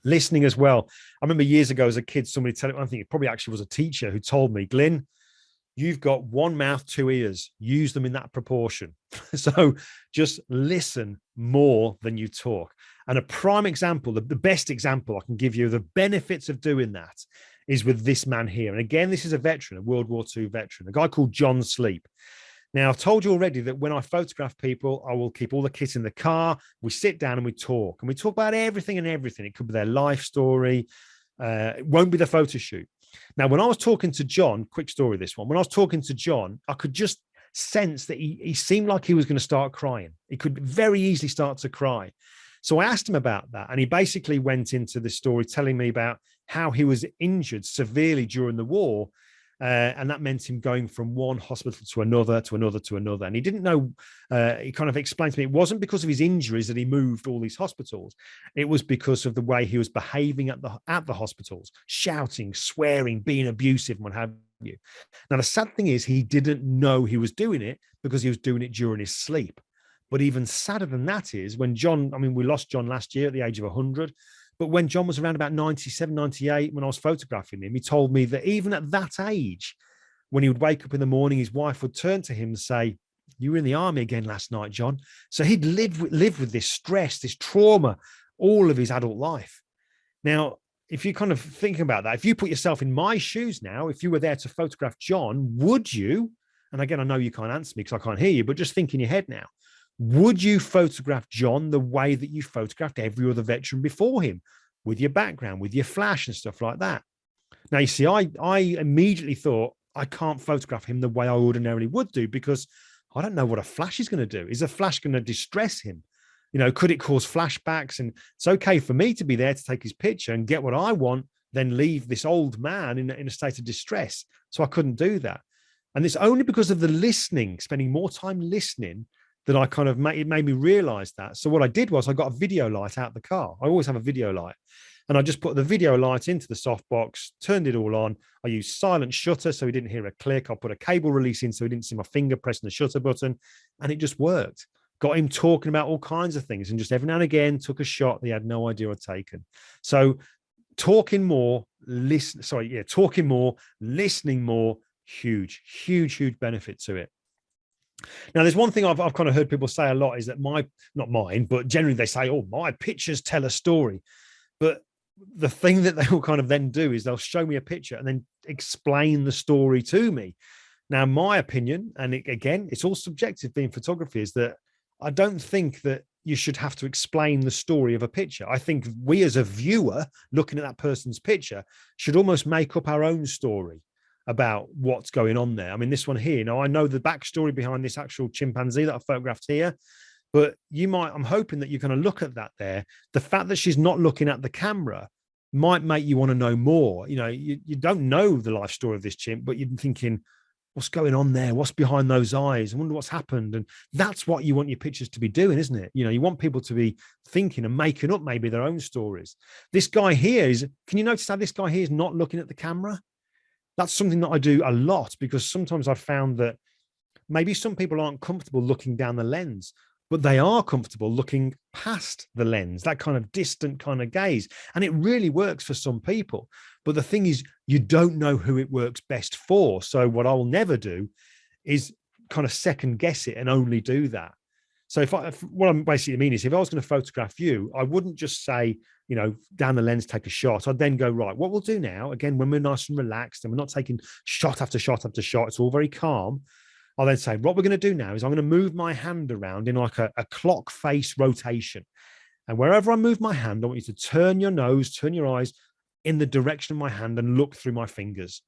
Listening as well. I remember years ago as a kid, somebody telling me, I think it probably actually was a teacher who told me, Glyn, you've got one mouth, two ears. Use them in that proportion. So just listen more than you talk. And a prime example, the best example I can give you, the benefits of doing that is with this man here. And again, this is a veteran, a World War II veteran, a guy called John Sleep. Now, I've told you already that when I photograph people, I will keep all the kit in the car. We sit down and we talk about everything and everything. It could be their life story. It won't be the photo shoot. Now, when I was talking to John, quick story, this one, when I was talking to John, I could just sense that he seemed like he was going to start crying. He could very easily start to cry. So I asked him about that. And he basically went into the story telling me about how he was injured severely during the war. And that meant him going from one hospital to another, to another, to another. And he didn't know, he kind of explained to me, it wasn't because of his injuries that he moved all these hospitals. It was because of the way he was behaving at the hospitals, shouting, swearing, being abusive, and what have you. Now, the sad thing is he didn't know he was doing it because he was doing it during his sleep. But even sadder than that is when John, we lost John last year at the age of 100. But when John was around about 97, 98, when I was photographing him, he told me that even at that age, when he would wake up in the morning, his wife would turn to him and say, you were in the army again last night, John. So he'd lived with this stress, this trauma, all of his adult life. Now, if you kind of think about that, if you put yourself in my shoes now, if you were there to photograph John, would you, and again, I know you can't answer me because I can't hear you, but just think in your head now, would you photograph John the way that you photographed every other veteran before him, with your background, with your flash and stuff like that? Now, you see, I immediately thought, I can't photograph him the way I ordinarily would do because I don't know what a flash is going to do. Is a flash going to distress him? Could it cause flashbacks? And it's okay for me to be there to take his picture and get what I want, then leave this old man in a state of distress. So I couldn't do that. And it's only because of the listening, spending more time listening, that I kind of it made me realize that. So what I did was I got a video light out the car. I always have a video light. And I just put the video light into the softbox, turned it all on. I used silent shutter so he didn't hear a click. I put a cable release in so he didn't see my finger pressing the shutter button. And it just worked. Got him talking about all kinds of things. And just every now and again took a shot that he had no idea I'd taken. So talking more, talking more, listening more, huge, huge, huge benefit to it. Now, there's one thing I've kind of heard people say a lot is that not mine, but generally they say, oh, my pictures tell a story. But the thing that they will kind of then do is they'll show me a picture and then explain the story to me. Now, my opinion, and again, it's all subjective being photography, is that I don't think that you should have to explain the story of a picture. I think we as a viewer looking at that person's picture should almost make up our own story about what's going on there. I mean, this one here, now I know the backstory behind this actual chimpanzee that I photographed here, but I'm hoping that you're going to look at that there. The fact that she's not looking at the camera might make you want to know more. You don't know the life story of this chimp, but you're thinking, what's going on there? What's behind those eyes? I wonder what's happened. And that's what you want your pictures to be doing, isn't it? You want people to be thinking and making up maybe their own stories. This guy here can you notice how this guy here is not looking at the camera? That's something that I do a lot, because sometimes I've found that maybe some people aren't comfortable looking down the lens, but they are comfortable looking past the lens, that kind of distant kind of gaze. And it really works for some people. But the thing is, you don't know who it works best for. So what I will never do is kind of second guess it and only do that. So what I'm basically mean is, if I was going to photograph you, I wouldn't just say, down the lens, take a shot. I'd then go, right, what we'll do now, again, when we're nice and relaxed and we're not taking shot after shot after shot, it's all very calm. I'll then say, what we're going to do now is I'm going to move my hand around in like a clock face rotation. And wherever I move my hand, I want you to turn your nose, turn your eyes in the direction of my hand and look through my fingers.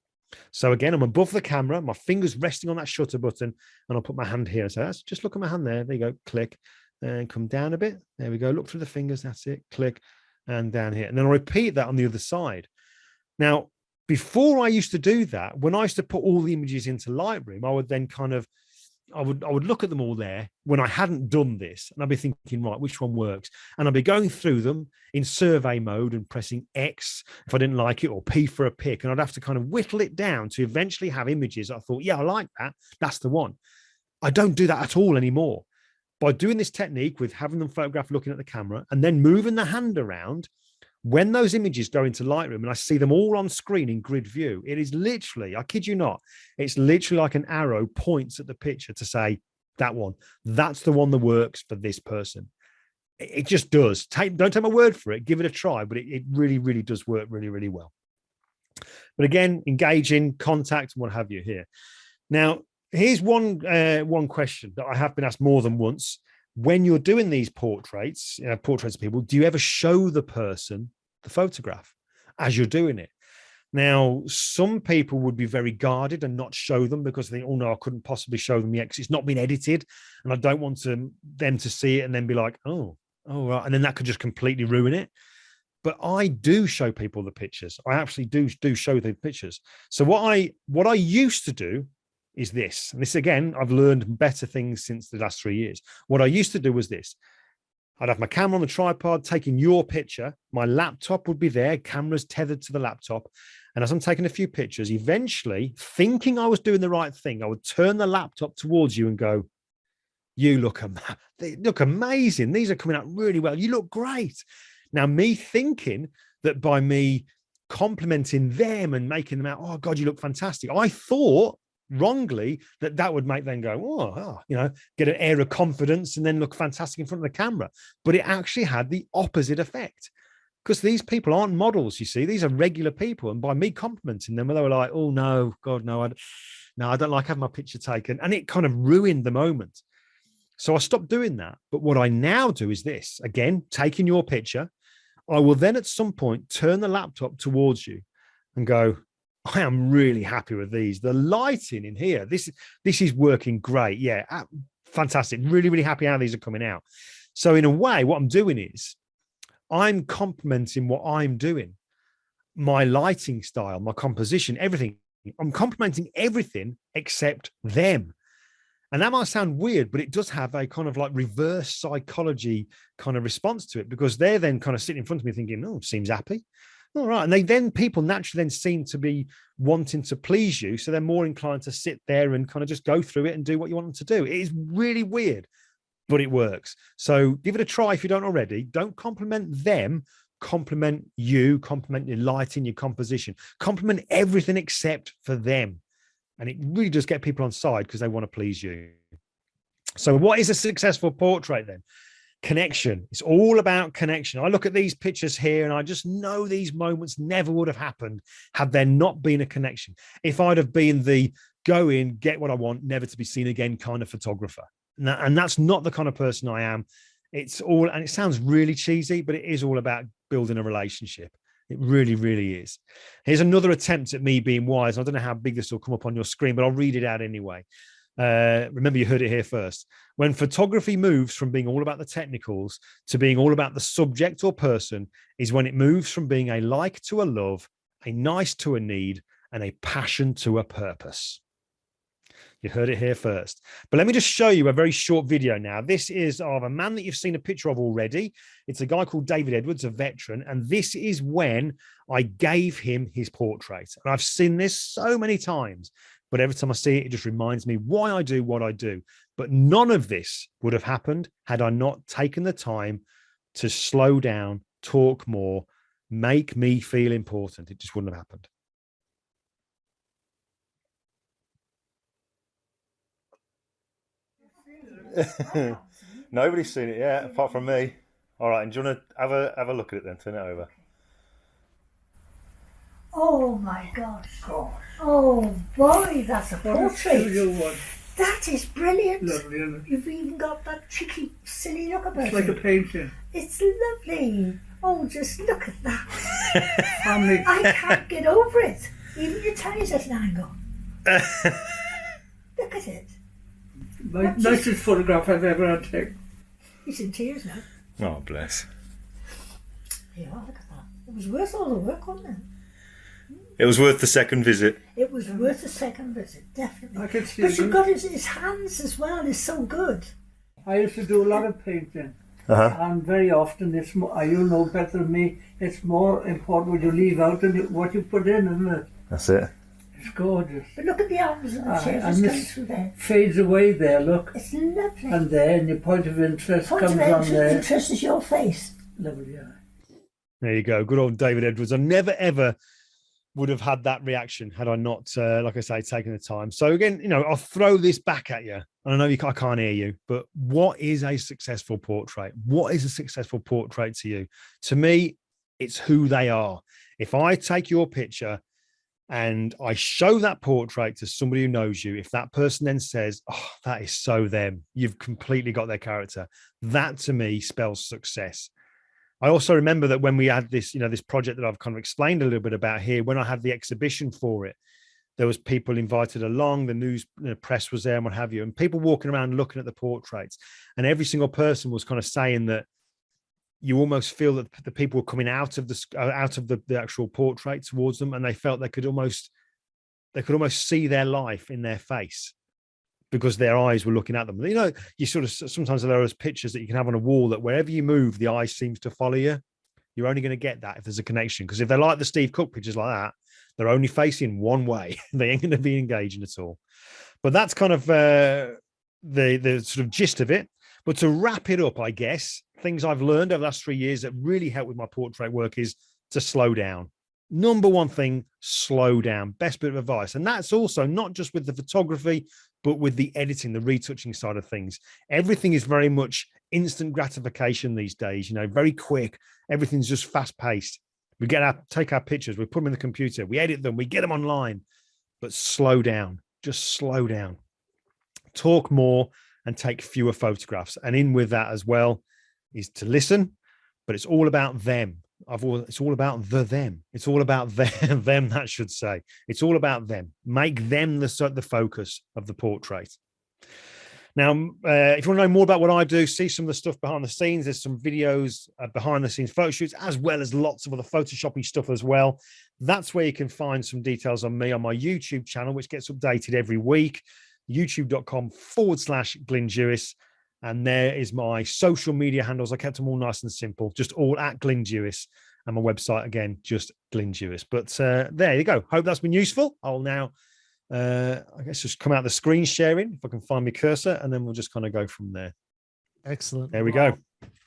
So again, I'm above the camera, my fingers resting on that shutter button, and I'll put my hand here and say, just look at my hand there. There you go, click, and come down a bit. There we go, look through the fingers, that's it, click, and down here. And then I'll repeat that on the other side. Now, before I used to do that, when I used to put all the images into Lightroom, I would then I would look at them all there when I hadn't done this, and I'd be thinking, right, which one works? And I'd be going through them in survey mode and pressing X if I didn't like it, or P for a pick. And I'd have to kind of whittle it down to eventually have images I thought, yeah, I like that. That's the one. I don't do that at all anymore. By doing this technique with having them photographed looking at the camera and then moving the hand around, when those images go into Lightroom and I see them all on screen in grid view, it is literally, I kid you not, it's literally like an arrow points at the picture to say, that one, that's the one that works for this person. It just does. Don't take my word for it. Give it a try, but it really, really does work really, really well. But again, engaging, contact, and what have you here. Now, here's one question that I have been asked more than once. When you're doing these portraits of people, do you ever show the person the photograph as you're doing it? Now, some people would be very guarded and not show them because they think, oh no, I couldn't possibly show them yet because it's not been edited, and I don't want them to see it and then be like, oh right, and then that could just completely ruin it. But I do show people the pictures. I actually do show the pictures. So what I used to do is this. And this, again, I've learned better things since the last 3 years. What I used to do was this. I'd have my camera on the tripod, taking your picture. My laptop would be there, cameras tethered to the laptop. And as I'm taking a few pictures, eventually, thinking I was doing the right thing, I would turn the laptop towards you and go, you look amazing. These are coming out really well. You look great. Now, me thinking that by me complimenting them and making them out, oh, God, you look fantastic, I thought wrongly that would make them go, get an air of confidence and then look fantastic in front of the camera. But it actually had the opposite effect, because these people aren't models, you see. These are regular people. And by me complimenting them, they were like, oh, no, God, no, I don't like having my picture taken. And it kind of ruined the moment. So I stopped doing that. But what I now do is this. Again, taking your picture, I will then at some point turn the laptop towards you and go, I am really happy with these. The lighting in here, this is working great. Yeah, fantastic. Really, really happy how these are coming out. So in a way, what I'm doing is I'm complimenting what I'm doing, my lighting style, my composition, everything. I'm complimenting everything except them. And that might sound weird, but it does have a kind of like reverse psychology kind of response to it, because they're then kind of sitting in front of me thinking, oh, seems happy. All right. And people naturally then seem to be wanting to please you. So they're more inclined to sit there and kind of just go through it and do what you want them to do. It is really weird, but it works. So give it a try if you don't already. Don't compliment them. Compliment you, compliment your lighting, your composition, compliment everything except for them. And it really does get people on side because they want to please you. So what is a successful portrait then? Connection. It's all about connection. I look at these pictures here and I just know these moments never would have happened had there not been a connection. If I'd have been the go in, get what I want, never to be seen again kind of photographer. And that's not the kind of person I am. It's all, and it sounds really cheesy, but it is all about building a relationship. It really, really is. Here's another attempt at me being wise. I don't know how big this will come up on your screen, but I'll read it out anyway. Remember, you heard it here first. When photography moves from being all about the technicals to being all about the subject or person, is when it moves from being a like to a love, a nice to a need, and a passion to a purpose. You heard it here first. But let me just show you a very short video now. This is of a man that you've seen a picture of already. It's a guy called David Edwards, a veteran. And this is when I gave him his portrait. And I've seen this so many times, but every time I see it, it just reminds me why I do what I do. But none of this would have happened had I not taken the time to slow down, talk more, make me feel important. It just wouldn't have happened. Nobody's seen it yet, apart from me. All right, and do you want to have a look at it then? Turn it over. Oh my gosh. Oh boy, that's a portrait. That is brilliant. Lovely, isn't it? You've even got that cheeky, silly look about It's like a it. painting. It's lovely. Oh, just look at that. Family. I can't get over it. Even your tie's at an angle. Look at it. Nicest photograph I've ever had taken. He's in tears now. Oh, bless. Yeah, look at that. It was worth all the work, wasn't it? It was worth the second visit. It was worth a second visit, definitely. I could see Because you've it. got his hands as well, is so good. I used to do a lot of painting. Uh-huh. And very often, it's more, you know better than me, it's more important what you leave out than what you put in, isn't it? That's it. It's gorgeous. But look at the arms and the chairs and just going this through there. fades away there, look. It's lovely. And there, and your point of interest Point comes of on there. interest is your face. Lovely, yeah. There you go. Good old David Edwards. I never, ever would have had that reaction had I not, like I say, taken the time. So again, you know, I'll throw this back at you. And I know I can't hear you, but what is a successful portrait? What is a successful portrait to you? To me, it's who they are. If I take your picture and I show that portrait to somebody who knows you, if that person then says, oh, that is so them, you've completely got their character. That to me spells success. I also remember that when we had this, you know, this project that I've kind of explained a little bit about here, when I had the exhibition for it, there was people invited along, the news, the press was there and what have you, and people walking around looking at the portraits, and every single person was kind of saying that you almost feel that the people were coming out of the actual portrait towards them, and they felt they could almost see their life in their face because their eyes were looking at them. You know, you sort of sometimes there are those pictures that you can have on a wall that wherever you move, the eye seems to follow you. You're only going to get that if there's a connection, because if they're like the Steve Cook pictures like that, they're only facing one way. They ain't going to be engaging at all. But that's kind of the sort of gist of it. But to wrap it up, I guess, things I've learned over the last 3 years that really help with my portrait work is to slow down. Number one thing, slow down. Best bit of advice. And that's also not just with the photography, but with the editing, the retouching side of things. Everything is very much instant gratification these days, you know, very quick. Everything's just fast paced. We take our pictures, we put them in the computer, we edit them, we get them online, but slow down, just slow down. Talk more and take fewer photographs. And in with that as well is to listen, but it's all about them. It's all about them. It's all about them, that should say. It's all about them. Make them the focus of the portrait. Now, if you want to know more about what I do, see some of the stuff behind the scenes. There's some videos, behind the scenes photo shoots, as well as lots of other photoshopping stuff as well. That's where you can find some details on me on my YouTube channel, which gets updated every week, youtube.com/Glyn Dewis. And there is my social media handles. I kept them all nice and simple, just all at Glyn Dewis. And my website, again, just Glyn Dewis. But there you go. Hope that's been useful. I'll now, I guess, just come out the screen sharing, if I can find my cursor, and then we'll just kind of go from there. Excellent. There we go.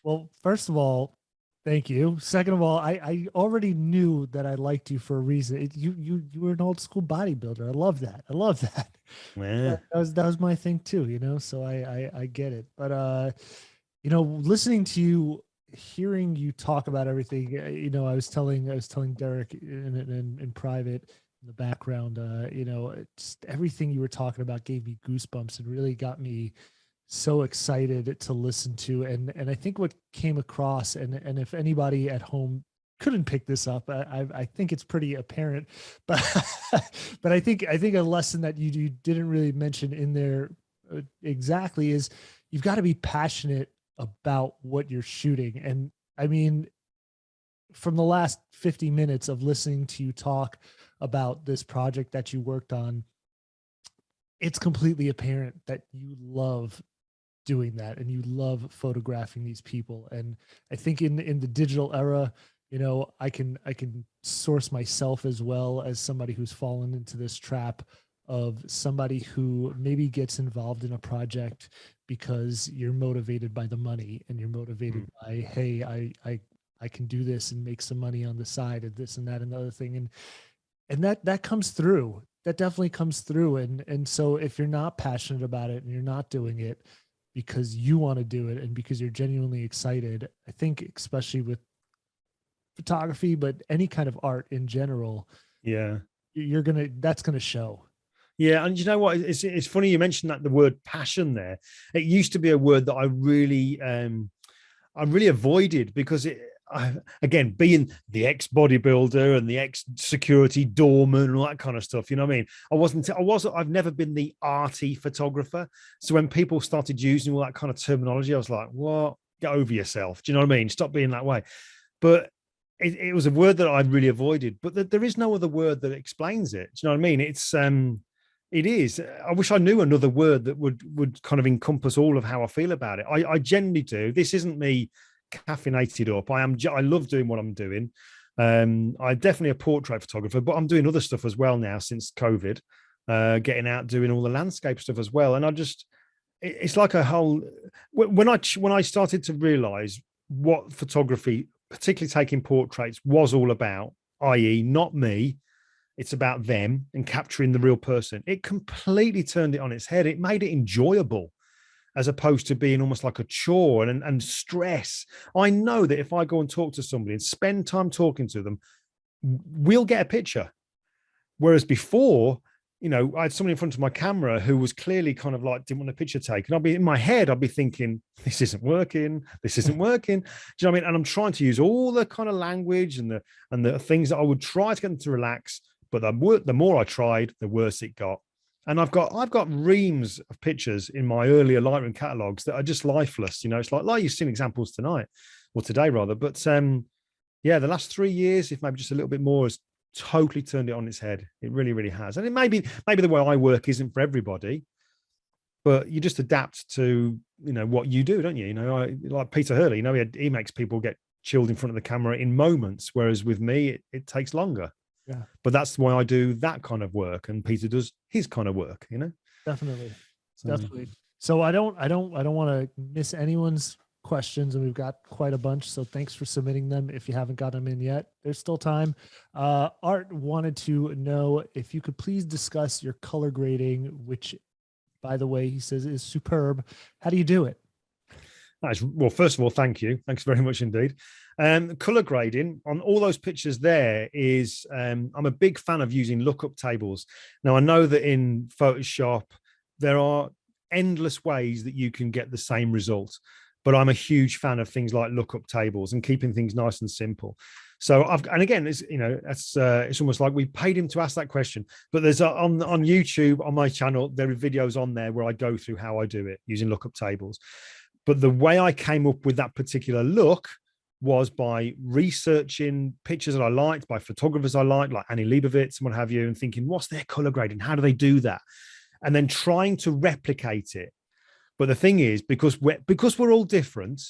Well, first of all, thank you. Second of all, I already knew that I liked you for a reason. You were an old school bodybuilder. I love that. Yeah. That was my thing too, you know, so I get it. But you know, listening to you, hearing you talk about everything, you know, I was telling Derek in private in the background, you know, it's everything you were talking about gave me goosebumps and really got me so excited to listen to. And I think what came across, and if anybody at home couldn't pick this up, I think it's pretty apparent, but but I think a lesson that you didn't really mention in there exactly is you've got to be passionate about what you're shooting. And I mean, from the last 50 minutes of listening to you talk about this project that you worked on, it's completely apparent that you love doing that and you love photographing these people. And I think in the digital era, you know, I can source myself as well as somebody who's fallen into this trap of somebody who maybe gets involved in a project because you're motivated by the money and you're motivated by, hey, I can do this and make some money on the side of this and that and the other thing. And that comes through. That definitely comes through. And so if you're not passionate about it and you're not doing it because you want to do it and because you're genuinely excited, I think especially with photography, but any kind of art in general, Yeah. That's gonna show. Yeah, and you know what? It's funny you mentioned that, the word passion there. It used to be a word that I really avoided because again, being the ex-bodybuilder and the ex-security doorman and all that kind of stuff, you know what I mean? I've never been the arty photographer. So when people started using all that kind of terminology, I was like, what? Get over yourself. Do you know what I mean? Stop being that way. But it was a word that I really avoided, but there is no other word that explains it. Do you know what I mean? It is. I wish I knew another word that would kind of encompass all of how I feel about it. I genuinely do. This isn't me caffeinated up. I love doing what I'm doing. I'm definitely a portrait photographer, but I'm doing other stuff as well now since COVID, getting out, doing all the landscape stuff as well. And it's like a whole, when I started to realize what photography, particularly taking portraits, was all about, i.e. not me, it's about them and capturing the real person, it completely turned it on its head. It made it enjoyable as opposed to being almost like a chore and stress. I know that if I go and talk to somebody and spend time talking to them, we'll get a picture. Whereas before, you know, I had somebody in front of my camera who was clearly kind of like, didn't want a picture taken. I'd be in my head, I'd be thinking, this isn't working. This isn't working. Do you know what I mean? And I'm trying to use all the kind of language and the things that I would try to get them to relax. But the more I tried, the worse it got. And I've got reams of pictures in my earlier Lightroom catalogs that are just lifeless. You know, it's like you've seen examples tonight or today rather. But yeah, the last 3 years, if maybe just a little bit more, has totally turned it on its head. It really, really has. And it maybe the way I work isn't for everybody, but you just adapt to, you know, what you do, don't you? You know, like Peter Hurley, you know, he makes people get chilled in front of the camera in moments, whereas with me, it takes longer. Yeah. But that's why I do that kind of work, and Peter does his kind of work, you know. Definitely. So I don't want to miss anyone's questions, and we've got quite a bunch, so thanks for submitting them. If you haven't got them in yet, there's still time. Art wanted to know if you could please discuss your color grading, which, by the way, he says is superb. How do you do it? Nice. Well, first of all, thank you. Thanks very much indeed. Color grading on all those pictures there is, I'm a big fan of using lookup tables. Now, I know that in Photoshop, there are endless ways that you can get the same result, but I'm a huge fan of things like lookup tables and keeping things nice and simple. So and again, it's, you know, it's almost like we paid him to ask that question, but there's on YouTube, on my channel, there are videos on there where I go through how I do it using lookup tables. But the way I came up with that particular look was by researching pictures that I liked by photographers I liked, like Annie Leibovitz and what have you, and thinking, what's their color grading? How do they do that? And then trying to replicate it. But the thing is, because we're all different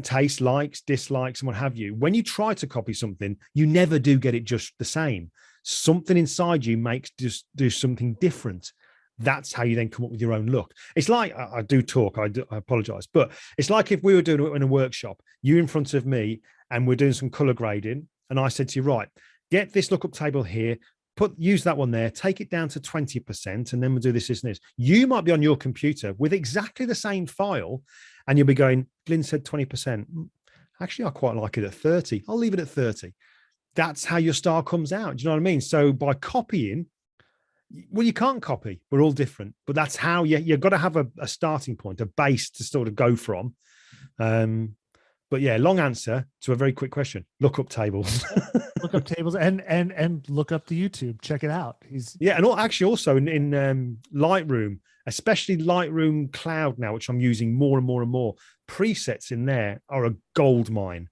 tastes, likes, dislikes, and what have you, when you try to copy something, you never do get it just the same. Something inside you makes just do something different. That's how you then come up with your own look. It's like, I do talk, I apologize, but it's like if we were doing it in a workshop, you in front of me, and we're doing some color grading, and I said to you, right, get this lookup table here, use that one there, take it down to 20%, and then we'll do this, and this. You might be on your computer with exactly the same file, and you'll be going, Glyn said 20%. Actually, I quite like it at 30. I'll leave it at 30. That's how your style comes out. Do you know what I mean? So by copying, Well, you can't copy. We're all different, but that's how you've got to have a starting point, a base to sort of go from. But yeah, long answer to a very quick question. Look up tables. Look up tables and look up the YouTube. Check it out. And actually also in Lightroom, especially Lightroom Cloud now, which I'm using more and more and more. Presets in there are a gold mine.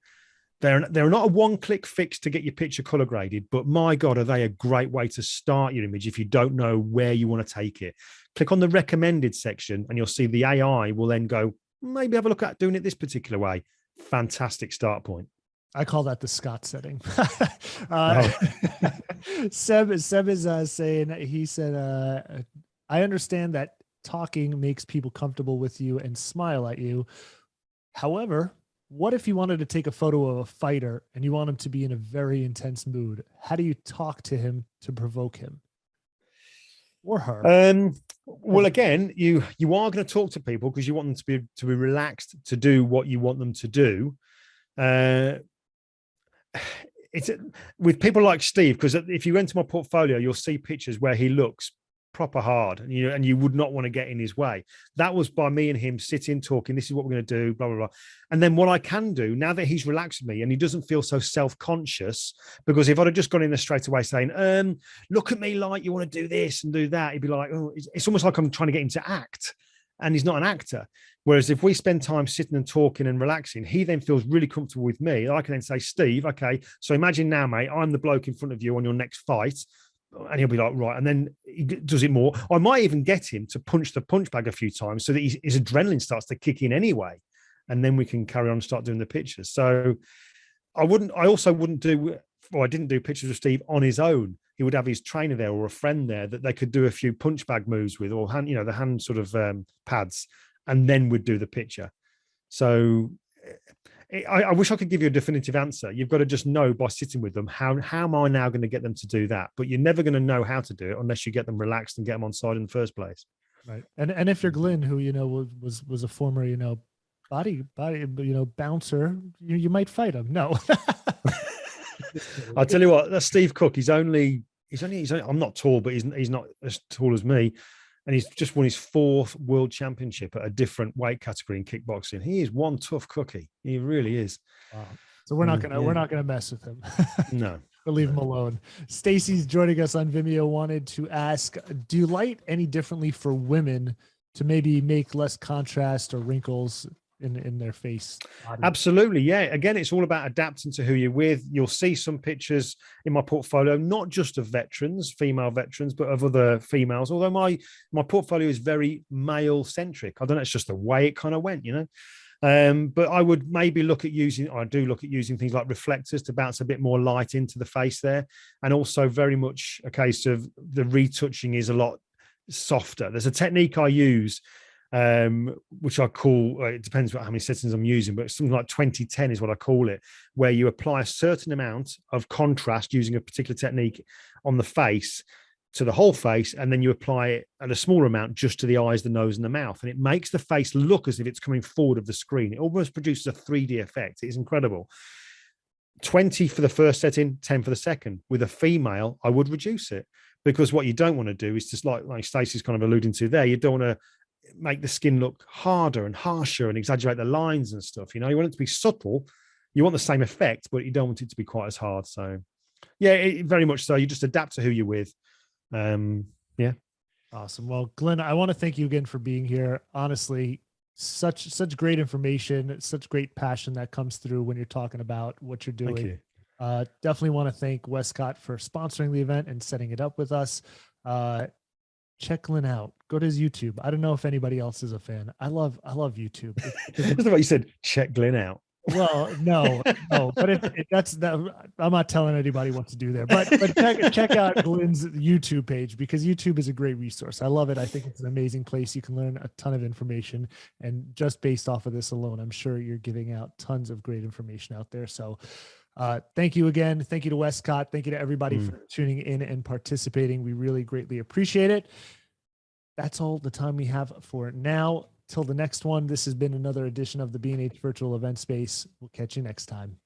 They're not a one-click fix to get your picture color graded, but my God, are they a great way to start your image if you don't know where you want to take it. Click on the recommended section and you'll see the AI will then go, maybe have a look at doing it this particular way. Fantastic start point. I call that the Scott setting. Seb is saying, he said, I understand that talking makes people comfortable with you and smile at you. However, what if you wanted to take a photo of a fighter and you want him to be in a very intense mood? How do you talk to him to provoke him or her? Well, again, you are going to talk to people because you want them to be relaxed to do what you want them to do. It's with people like Steve, because if you enter my portfolio, you'll see pictures where he looks proper hard, and you would not want to get in his way. That was by me and him sitting, talking. This is what we're going to do, blah blah blah. And then what I can do now that he's relaxed with me and he doesn't feel so self-conscious, because if I'd have just gone in there straight away saying, look at me like you want to do this and do that, he'd be like, oh, it's almost like I'm trying to get him to act, and he's not an actor. Whereas if we spend time sitting and talking and relaxing, he then feels really comfortable with me. I can then say, Steve, okay, so imagine now, mate, I'm the bloke in front of you on your next fight. And he'll be like, right. And then he does it more. I might even get him to punch the punch bag a few times so that his adrenaline starts to kick in anyway. And then we can carry on and start doing the pictures. So I didn't do pictures of Steve on his own. He would have his trainer there or a friend there that they could do a few punch bag moves with, or the hand sort of pads, and then would do the picture. So I wish I could give you a definitive answer. You've got to just know by sitting with them, how am I now going to get them to do that? But you're never going to know how to do it unless you get them relaxed and get them on side in the first place. Right. And if you're Glyn, who, was a former, body, bouncer, you might fight him. No. I'll tell you what, that's Steve Cook. He's only, I'm not tall, but he's not as tall as me. And he's just won his 4th world championship at a different weight category in kickboxing. He is one tough cookie. He really is. Wow. So we're not gonna mess with him. No. We'll leave him alone. Stacy's joining us on Vimeo. Wanted to ask, do you light any differently for women to maybe make less contrast or wrinkles in their face? Absolutely. Yeah. Again, it's all about adapting to who you're with. You'll see some pictures in my portfolio, not just of veterans, female veterans, but of other females. Although my portfolio is very male centric. I don't know. It's just the way it kind of went, but I would maybe look at using things like reflectors to bounce a bit more light into the face there. And also very much a case of the retouching is a lot softer. There's a technique I use, which I call, it depends on how many settings I'm using, but something like 2010 is what I call it, where you apply a certain amount of contrast using a particular technique on the face to the whole face, and then you apply it at a smaller amount just to the eyes, the nose, and the mouth, and it makes the face look as if it's coming forward of the screen. It almost produces a 3D effect. It's incredible. 20 for the first setting, 10 for the second. With a female, I would reduce it, because what you don't want to do is just like Stacey's kind of alluding to there, you don't want to make the skin look harder and harsher and exaggerate the lines and stuff. You want it to be subtle. You want the same effect, but you don't want it to be quite as hard. So yeah, very much so. You just adapt to who you're with. Yeah. Awesome. Well, Glyn, I want to thank you again for being here. Honestly, such great information, such great passion that comes through when you're talking about what you're doing. Thank you. Definitely want to thank Westcott for sponsoring the event and setting it up with us. Check Glyn out. Go to his YouTube. I don't know if anybody else is a fan. I love YouTube. That's what you said. Check Glyn out. Well, no, but if that's that, I'm not telling anybody what to do there. But check out Glyn's YouTube page, because YouTube is a great resource. I love it. I think it's an amazing place. You can learn a ton of information, and just based off of this alone, I'm sure you're giving out tons of great information out there. So thank you again. Thank you to Westcott. Thank you to everybody for tuning in and participating. We really greatly appreciate it. That's all the time we have for now. Till the next one, this has been another edition of the B&H Virtual Event Space. We'll catch you next time.